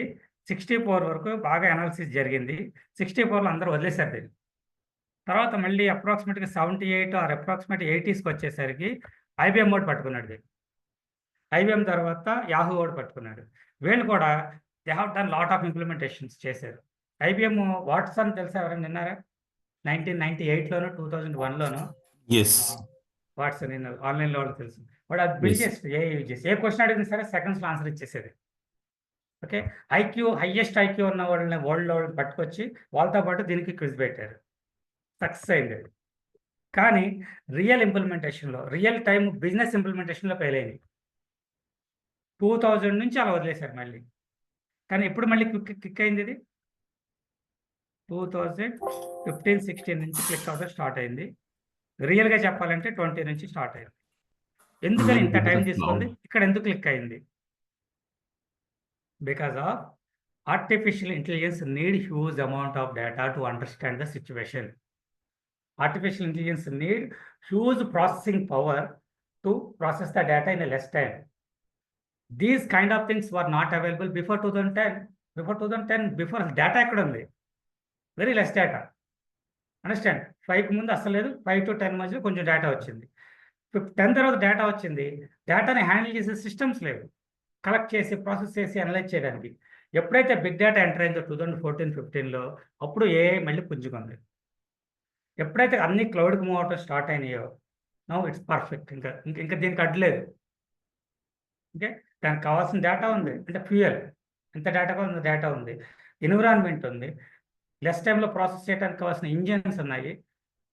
64 వరకు బాగా అనాలిసిస్ జరిగింది. 64లో అందరూ వదిలేశారు దీన్ని. తర్వాత మళ్ళీ అప్రాక్సిమేట్గా 78 ఆర్ అప్రాక్సిమేట్ 80స్కి వచ్చేసరికి IBM వాడు పట్టుకున్నాడు దీన్ని. IBM తర్వాత యాహూ వాడు పట్టుకున్నాడు. వీళ్ళు కూడా they have done lot of implementations చేశారు. IBM వాట్సన్ తెలుసా, ఎవరైనా విన్నారా? 1998లోనో 2001లోనో వాట్సన్ ఆన్లైన్లో వాళ్ళు తెలుసు. వాడు అది బిల్డ్ చేసి యూజ్ చేసి ఏ క్వశ్చన్ అడిగినా సరే సెకండ్స్లో ఆన్సర్ ఇచ్చేసేది. ఓకే, హైయెస్ట్ ఐక్యూ ఉన్న వాళ్ళని వరల్డ్లో పట్టుకొచ్చి వాళ్ళతో పాటు దీనికి క్విజ్ పెట్టారు. సక్సెస్ అయింది. కానీ రియల్ ఇంప్లిమెంటేషన్లో, రియల్ టైం బిజినెస్ ఇంప్లిమెంటేషన్లో ఫెయిల్ అయింది. 2000 నుంచి అలా వదిలేశారు మళ్ళీ. కానీ ఎప్పుడు మళ్ళీ క్లిక్ అయింది ఇది? 2015-16 నుంచి క్లిక్ అవుతా స్టార్ట్ అయింది. రియల్గా చెప్పాలంటే 20 నుంచి స్టార్ట్ అయింది. ఎందుకని ఇంత టైం తీసుకుంది? ఇక్కడ ఎందుకు క్లిక్ అయింది? Because of artificial intelligence need huge amount of data to understand the situation. Artificial intelligence need huge processing power to process the data in a less time. These kind of things were not available before 2010. Before data ekkada undi, very less data. Understand? 5 కి ముందు అసలు లేదు, 5 to 10 మధ్యలో కొంచెం data వచ్చింది. 10 తర్వాత data వచ్చింది, డేటాని హ్యాండిల్ చేసే సిస్టమ్స్ లేవు, కలెక్ట్ చేసి ప్రాసెస్ చేసి అనలైజ్ చేయడానికి. ఎప్పుడైతే బిగ్ డేటా ఎంటర్ అయిందో 2014-15లో, అప్పుడు మళ్ళీ పుంజుకుంది. ఎప్పుడైతే అన్ని క్లౌడ్కి మూవ్ అవటం స్టార్ట్ అయినాయో, నౌ ఇట్స్ పర్ఫెక్ట్. ఇంకా దీనికి అడ్లేదు. ఓకే, దానికి కావాల్సిన డేటా ఉంది, అంటే ఫ్యూయల్, ఎంత డేటా కావాల్సిన డేటా ఉంది, ఎన్విరాన్మెంట్ ఉంది, లెస్ టైంలో ప్రాసెస్ చేయడానికి కావాల్సిన ఇంజిన్స్ ఉన్నాయి.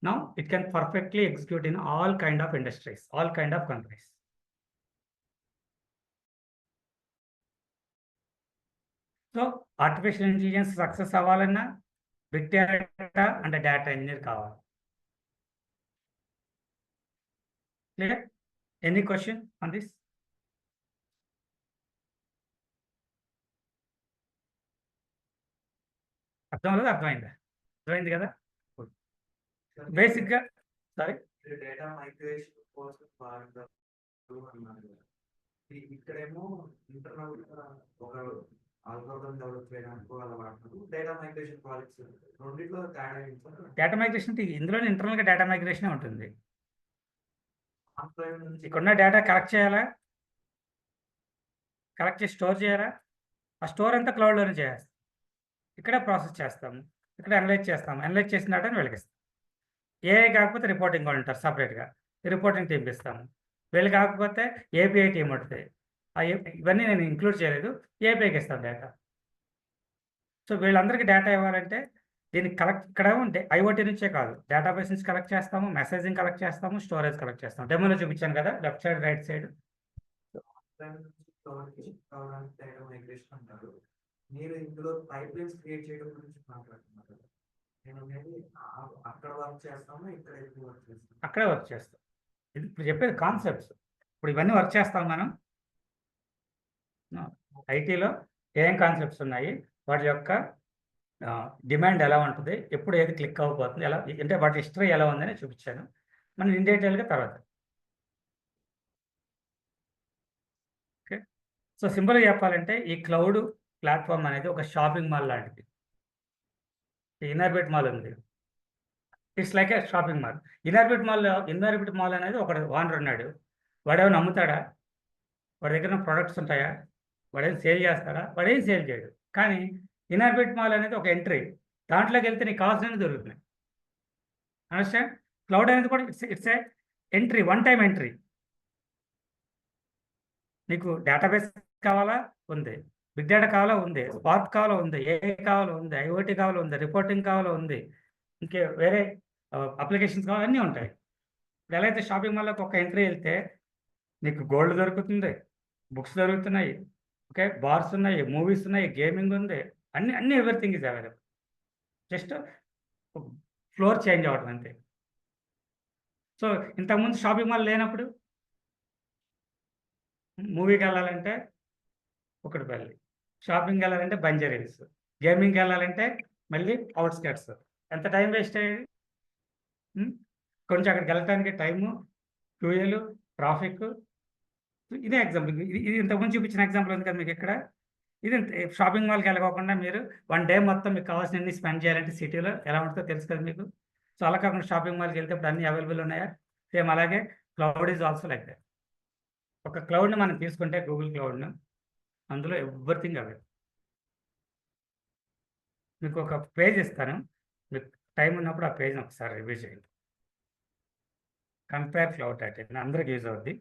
Now it can perfectly execute in all kind of industries, all kind of countries. So artificial intelligence success అవ్వాలన్నా big data and data engineer కావాలి. Clear? Any question on this? అర్థం లేదు, అర్థమైంది కదా. బేసిక్గా సారీ, డేటా మైగ్రేషన్ కోసం ఇక్కడేమో internal ఒక ఆల్గోరిథం డెవలప్ చేయడానికి అలా వాడుతున్నారు. డేటా మైగ్రేషన్ ప్రాజెక్ట్స్ రెండిట్లో తేడా ఏంటి? డేటా మైగ్రేషన్ ఇందులో ఇంటర్నల్గా డేటా మైగ్రేషన్ ఉంటుంది. ఇక్కడున్న డేటా కలెక్ట్ చేయాలా, కలెక్ట్ చేసి స్టోర్ చేయాలా, ఆ స్టోర్ అంతా క్లౌడ్లోనే చేస్తాం. ఇక్కడ ప్రాసెస్ చేస్తాము, ఇక్కడ అనలైజ్ చేస్తాము, అనలైజ్ చేసిన డేటాని వెలిగిస్తాం. కాకపోతే రిపోర్టింగ్ వాళ్ళు ఉంటారు సపరేట్గా, రిపోర్టింగ్ టీం ఇస్తాము. వీళ్ళు కాకపోతే API టీం ఉంటుంది, ఇవన్నీ నేను ఇంక్లూడ్ చేయలేదు. ఏపీఐకి ఇస్తాను డేటా. సో వీళ్ళందరికీ డేటా ఇవ్వాలంటే దీన్ని కలెక్ట్ ఇక్కడ ఉంటే ఐఓటీ నుంచే కాదు, డేటాబేస్ నుంచి కలెక్ట్ చేస్తాము, మెసేజింగ్ కలెక్ట్ చేస్తాము, స్టోరేజ్ కలెక్ట్ చేస్తాము. డెమోలో చూపించాను కదా, left side right side. Data migration అంటారు. మీరు ఇందులో పైప్ లైన్స్ క్రియేట్ చేయడం గురించి మాట్లాడుతున్నారు. నేను అనేది అక్కడ వర్క్ చేస్తాము, ఇక్కడ ఎక్కువ వర్క్ చేస్తాము. అక్కడే వర్క్ చేస్తాం. ఇది ఇప్పుడు చెప్పేది కాన్సెప్ట్స్. ఇప్పుడు ఇవన్నీ వర్క్ చేస్తాం మనం. ఐటీలో ఏం కాన్సెప్ట్స్ ఉన్నాయి, వాటి యొక్క డిమాండ్ ఎలా ఉంటుంది, ఎప్పుడు ఏది క్లిక్ అవ్వబోతుంది, ఎలా అంటే వాటి హిస్టరీ ఎలా ఉందని చూపించాను. మనం ఇన్ డీటెయిల్గా తర్వాత. ఓకే, సో సింపుల్గా చెప్పాలంటే ఈ క్లౌడ్ ప్లాట్ఫామ్ అనేది ఒక షాపింగ్ మాల్ లాంటిది. ఇన్ఆర్బిట్ మాల్ ఉంది, it's like A shopping mall. Inorbit mall అనేది ఒక ఓనర్ ఉన్నాడు. వాడేమైనా అమ్ముతాడా? వాడి దగ్గర ప్రొడక్ట్స్ ఉంటాయా? వాడేం సేల్ చేస్తాడా? వాడేం సేల్ చేయడు. కానీ ఇన్ఆర్బిట్ మాల్ అనేది ఒక ఎంట్రీ. దాంట్లోకి వెళ్తే నీకు కావాల్సినవి దొరుకుతున్నాయి. అండర్స్టాండ్? క్లౌడ్ అనేది కూడా it's a entry, one time entry. నీకు డేటాబేస్ కావాలా? ఉంది. బిగ్ డేటా కావాలా? ఉంది. స్పార్క్ కావాలా? ఉంది. ఏఐ కావాలా? ఉంది. ఐఓటీ కావాలా? ఉంది. రిపోర్టింగ్ కావాలా? ఉంది. ఇంకే వేరే అప్లికేషన్స్ కావాలి, అన్నీ ఉంటాయి. ఇప్పుడు ఎలా అయితే షాపింగ్ మాల్లోకి ఒక ఎంట్రీ వెళ్తే నీకు గోల్డ్ దొరుకుతుంది, బుక్స్ దొరుకుతున్నాయి, ఓకే, బార్స్ ఉన్నాయి, మూవీస్ ఉన్నాయి, గేమింగ్ ఉంది, అన్ని everything is available. Just floor change అవ్వడం అంతే. సో ఇంతకుముందు షాపింగ్ మాల్ లేనప్పుడు మూవీకి వెళ్ళాలంటే కుక్కడపల్లి, షాపింగ్కి వెళ్ళాలంటే బంజారా హిల్స్, గేమింగ్కి వెళ్ళాలంటే మళ్ళీ అవుట్స్కట్స్. ఎంత టైం వేస్ట్ అయ్యేది? కొంచెం అక్కడికి వెళ్ళటానికి టైము, ఫ్యూయల్, ట్రాఫిక్. ఇదే ఎగ్జాంపుల్. ఇది ఇంతకుముందు చూపించిన ఎగ్జాంపుల్ ఉంది కదా మీకు ఇక్కడ. ఇది షాపింగ్ మాల్కి వెళ్ళకోకుండా మీరు వన్ డే మొత్తం మీకు కావాల్సినన్ని స్పెండ్ చేయాలంటే సిటీలో ఎలా ఉంటుందో తెలుసు కదా మీకు. సో అలా కాకుండా షాపింగ్ మాల్కి వెళ్తే ఇప్పుడు అన్ని అవైలబుల్ ఉన్నాయా? సేమ్ అలాగే cloud is also like that. ఒక క్లౌడ్ని మనం తీసుకుంటే గూగుల్ క్లౌడ్ను, అందులో ఎవ్రీథింగ్ అవైలబుల్. మీకు ఒక పేజ్ ఇస్తాను, మీకు టైం ఉన్నప్పుడు ఆ పేజ్ని ఒకసారి రివ్యూ చేయండి. కంపేర్ క్లౌడ్ డాట్ ఇన్ అందరికి యూజ్ అవుద్ది.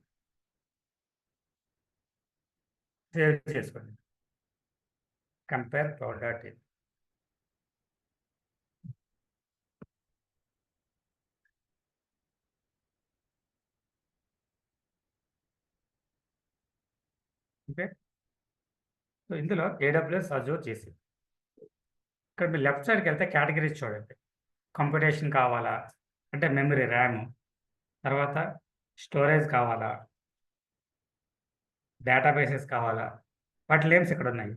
సేవ్ చేసుకోండి. Compare cloud dot in. Okay, so ఇందులో ఏడబ్ల్యూఎస్, అజూర్, జీసీ. ఇక్కడ మీరు లెఫ్ట్ సైడ్కి వెళ్తే కేటగిరీస్ చూడండి. కంప్యూటేషన్ కావాలా అంటే మెమరీ, ర్యామ్, తర్వాత స్టోరేజ్ కావాలా, డేటాబేసెస్ కావాలా, వాటి నేమ్స్ ఇక్కడ ఉన్నాయి.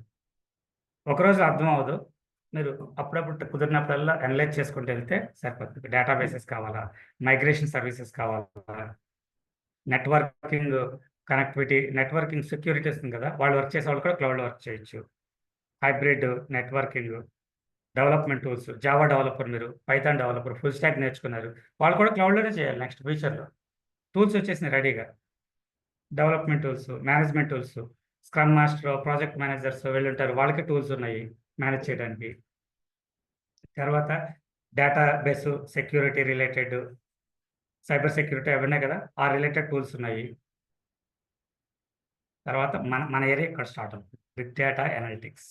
ఒకరోజు అర్థం అవ్వదు, మీరు అప్పుడప్పుడు కుదిరినప్పుడల్లా అనలైజ్ చేసుకుంటూ వెళ్తే సరిపోతుంది. డేటాబేసెస్ కావాలా, మైగ్రేషన్ సర్వీసెస్ కావాలా, నెట్వర్కింగ్ కనెక్టివిటీ, నెట్వర్కింగ్ సెక్యూరిటీ వస్తుంది కదా, వాళ్ళు వర్క్ చేసే వాళ్ళు కూడా క్లౌడ్లో వర్క్ చేయొచ్చు. Hybrid networking, development tools, Java developer, మీరు పైథాన్ డెవలపర్, ఫుల్ స్టాక్ నేర్చుకున్నారు, వాళ్ళు కూడా క్లౌడ్లోనే చేయాలి. నెక్స్ట్ ఫ్యూచర్లో టూల్స్ వచ్చేసినాయి రెడీగా. Development tools, management tools, scrum master, project managers వెళ్ళుంటారు, వాళ్ళకి టూల్స్ ఉన్నాయి మేనేజ్ చేయడానికి. తర్వాత database security related, cyber security అవి ఉన్నాయి కదా, ఆ రిలేటెడ్ టూల్స్ ఉన్నాయి. తర్వాత మన ఏరియా ఇక్కడ స్టార్ట్ అవుతుంది. Big data analytics,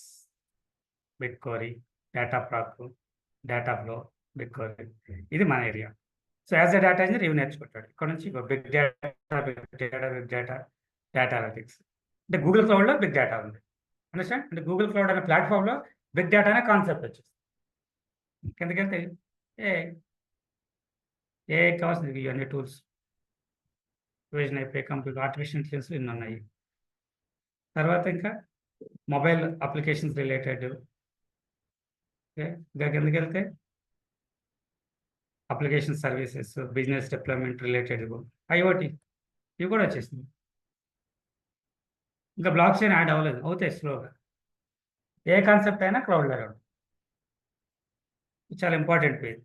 big query, data proc, data flow, big query, ఇది మన area. So as a data engineer ఇవి నేర్చుకుంటాడు. ఇక్కడ నుంచి బిగ్ డేటా, డేటా అనలిటిక్స్. అంటే గూగుల్ క్లౌడ్లో బిగ్ డేటా ఉంది. అండర్స్టాండ్? అంటే గూగుల్ క్లౌడ్ అనే ప్లాట్ఫామ్లో బిగ్ డేటా అనే కాన్సెప్ట్ వచ్చేసి ఎందుకంటే ఏ కావాల్సింది ఇవన్నీ టూల్స్, విజన్ అయిపోయి కంప్యూటర్, ఆర్టిఫిషియల్ ఇంటెలిజెన్స్ ఇన్ని ఉన్నాయి. తర్వాత ఇంకా మొబైల్ అప్లికేషన్స్ రిలేటెడ్, ఇంకా కిందకి వెళ్తే application services, business development related, IoT ఇవి కూడా వచ్చేసింది. ఇంకా బ్లాక్ చైన్ యాడ్ అవ్వలేదు, అవుతాయి స్లోగా. ఏ కాన్సెప్ట్ అయినా క్లౌడ్లో రావడం చాలా ఇంపార్టెంట్ పేజ్.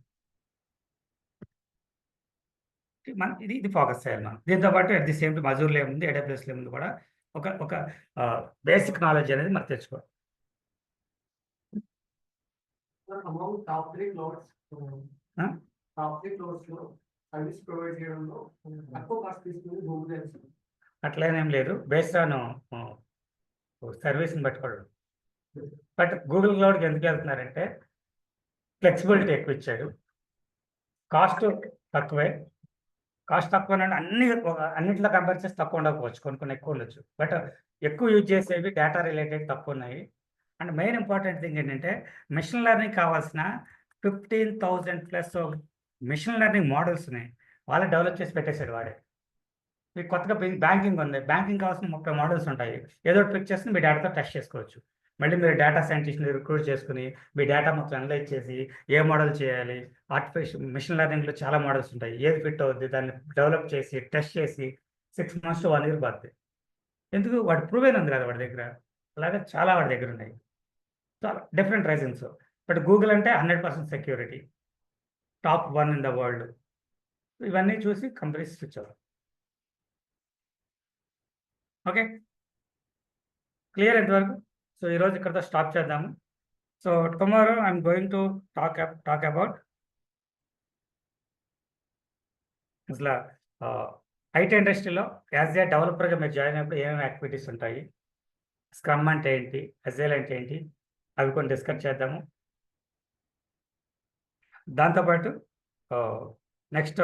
ఇది ఫోకస్ చేయాలి మనం. దీంతో పాటు అట్ ది సేమ్ టైం అజూర్లో ఏముంది, ఏడబ్ల్యూఎస్లో ఏముంది కూడా ఒక బేసిక్ నాలెడ్జ్ అనేది మనకు తెచ్చుకోవాలి. Among top 3 clouds, Huh? top 3 clouds లో సర్వీస్ ప్రొవైడ్ చేయడంలో తక్కువ కాస్ట్ తీసుకుని గూగుల్. అట్లనేం లేదు, బేస్డ్ ఆన్ సర్వీస్ని బట్టి కూడా. బట్ గూగుల్ క్లౌడ్కి ఎందుకు వెళ్తున్నారంటే ఫ్లెక్సిబిలిటీ ఎక్కువ ఇచ్చాడు, కాస్ట్ తక్కువే. కాస్ట్ తక్కువ అన్నింటిలో కంపేర్ చేసి తక్కువ ఉండకపోవచ్చు, కొన్ని ఎక్కువ ఉండొచ్చు. బట్ ఎక్కువ యూజ్ చేసేవి డేటా రిలేటెడ్ తక్కువ ఉన్నాయి. అండ్ మెయిన్ ఇంపార్టెంట్ థింగ్ ఏంటంటే మిషన్ లెర్నింగ్ కావాల్సిన 15,000+ మిషన్ లెర్నింగ్ మోడల్స్ ఉన్నాయి, వాళ్ళే డెవలప్ చేసి పెట్టేశాడు వాడే. మీకు కొత్తగా బ్యాంకింగ్ ఉంది, బ్యాంకింగ్ కావాల్సిన 30 మోడల్స్ ఉంటాయి. ఏదో ఒకటి పిక్ చేసుకుని మీ డేటాతో టెస్ట్ చేసుకోవచ్చు. మళ్ళీ మీరు డేటా సైంటిస్ట్ని రిక్రూట్ చేసుకుని మీ డేటా మొత్తం అనలైజ్ చేసి ఏ మోడల్ చేయాలి, ఆర్టిఫిషియల్ మిషన్ లెర్నింగ్లో చాలా మోడల్స్ ఉంటాయి, ఏది ఫిట్ అవుద్ది దాన్ని డెవలప్ చేసి టెస్ట్ చేసి 6 months to 1 year పడుతుంది. ఎందుకు వాడు ప్రూవెన్ ఉంది కదా వాడి దగ్గర, అలాగే చాలా వాడి దగ్గర ఉన్నాయి. చాలా డిఫరెంట్ రీజన్స్. బట్ గూగుల్ అంటే 100% security, top 1 in the world. ఇవన్నీ చూసి కంపెనీస్ స్విచ్ అవ్వాలి. ఓకే, క్లియర్ ఎంతవరకు? సో ఈరోజు ఇక్కడతో స్టాప్ చేద్దాము. So tomorrow I'm going to talk about అసలు ఐటీ ఇండస్ట్రీలో యాజ్ ఏ డెవలపర్గా మీరు జాయిన్ అయినప్పుడు ఏమేమి యాక్టివిటీస్ ఉంటాయి, స్క్రమ్ అంటే ఏంటి, అజైల్ అంటే ఏంటి, అవి కొన్ని డిస్కస్ చేద్దాము. దాంతోపాటు నెక్స్ట్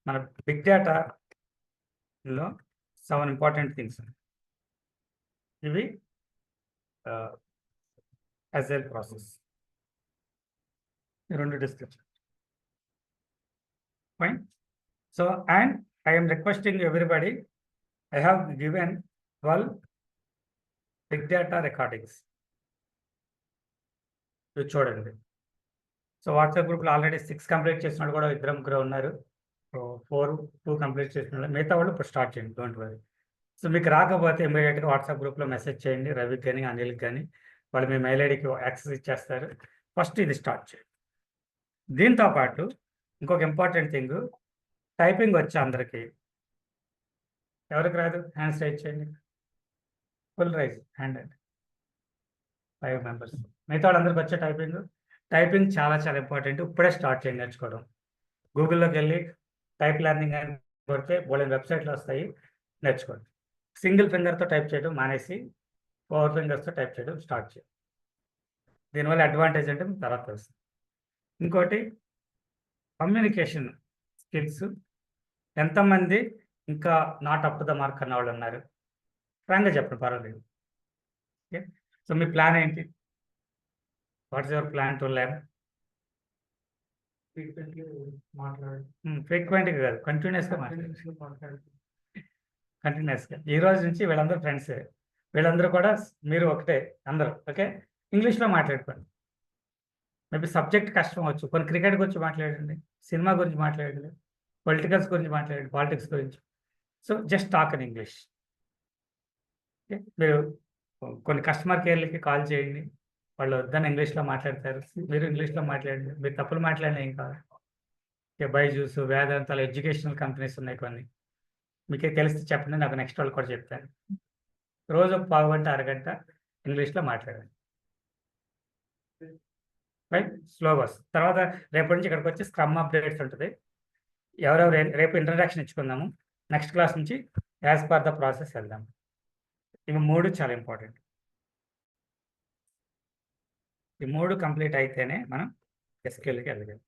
మన బిగ్ డేటాలో 7 important థింగ్స్ ఇవి అజైల్ ప్రాసెస్, ఈ 2 discuss. Fine. So and I am requesting everybody, I have given 12 big data recordings. ఇది చూడండి. సో వాట్సాప్ గ్రూప్లో ఆల్రెడీ 6 కంప్లీట్ చేసినట్టు కూడా 2-3 ఉన్నారు. 2 కంప్లీట్ చేసిన మిగతా వాళ్ళు ఇప్పుడు స్టార్ట్ చేయండి, డోంట్ వరీ. సో మీకు రాకపోతే ఇమీడియట్గా వాట్సాప్ గ్రూప్లో మెసేజ్ చేయండి, రవికి కానీ అనిల్కి కానీ, వాళ్ళు మీ మెయిల్ ఐడికి యాక్సెస్ ఇచ్చేస్తారు. ఫస్ట్ ఇది స్టార్ట్ చేయండి. దీంతో పాటు ఇంకొక ఇంపార్టెంట్ థింగ్, టైపింగ్ వచ్చి అందరికీ, ఎవరికి రాదు హ్యాండ్స్ రైజ్ చేయండి, ఫుల్ రైజ్ హ్యాండ్ అండి, 5 members. మిగతా వాళ్ళందరికీ వచ్చే టైపింగ్ చాలా చాలా ఇంపార్టెంట్. ఇప్పుడే స్టార్ట్ చేయండి నేర్చుకోవడం. గూగుల్లోకి వెళ్ళి టైప్ లెర్నింగ్ అని కొడితే బోలెడు వెబ్సైట్లు వస్తాయి, నేర్చుకోండి. సింగిల్ ఫింగర్తో టైప్ చేయడం మానేసి 4 fingers టైప్ చేయడం స్టార్ట్ చేయండి. దీనివల్ల అడ్వాంటేజ్ అంటే మీకు తర్వాత వస్తుంది. ఇంకోటి కమ్యూనికేషన్ స్కిల్స్. ఎంతమంది ఇంకా not up to the mark అన్న వాళ్ళు ఉన్నారు? ఫ్రాంక్గా చెప్పండి, పర్వాలేదు. ఓకే, సో మీ ప్లాన్ ఏంటి? What's your plan to learn? ఫ్రీక్వెంట్గా కాదు, కంటిన్యూస్గా మాట్లాడాలి. కంటిన్యూస్గా. ఈ రోజు నుంచి వీళ్ళందరూ ఫ్రెండ్సే, వీళ్ళందరూ కూడా మీరు ఒకటే అందరూ. ఓకే, ఇంగ్లీష్లో మాట్లాడుకోండి. మేబీ సబ్జెక్ట్ కష్టం వచ్చు, కొన్ని క్రికెట్ గురించి మాట్లాడండి, సినిమా గురించి మాట్లాడండి, పొలిటికల్స్ గురించి మాట్లాడండి, పాలిటిక్స్ గురించి. So just talk in English. Okay, మీరు కొన్ని కస్టమర్ కేర్లకి కాల్ చేయండి, వాళ్ళు వద్దని ఇంగ్లీష్లో మాట్లాడతారు, మీరు ఇంగ్లీష్లో మాట్లాడండి. మీరు తప్పులు మాట్లాడినా ఏం కాదు. ఓకే, బైజూస్, వేదాంతాలు, ఎడ్యుకేషనల్ కంపెనీస్ ఉన్నాయి కొన్ని, మీకే తెలిస్తే చెప్పండి, నాకు నెక్స్ట్ వాళ్ళు కూడా చెప్తాను. రోజు 1/4 గంట 1/2 గంట ఇంగ్లీష్లో మాట్లాడండి. రైట్, స్లోగా వస్తుంది. తర్వాత రేపటి నుంచి ఇక్కడికి వచ్చి స్క్రమ్ అప్డేట్స్ ఉంటుంది. ఎవరెవరు రేపు ఇంట్రడక్షన్ ఇచ్చుకుందాము, నెక్స్ట్ క్లాస్ నుంచి యాజ్ పర్ ద ప్రాసెస్ వెళ్దాం. ఇవి 3 చాలా ఇంపార్టెంట్. ఈ 3 కంప్లీట్ అయితేనే మనం ఎస్క్యూఎల్కి వెళ్ళగలం.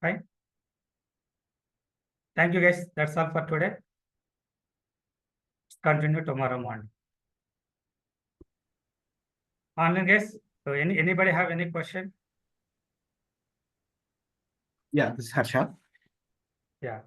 Fine, thank you guys, that's all for today. Continue tomorrow morning. Online guys, so anybody have any question? Yeah, this is Harsha. Yeah.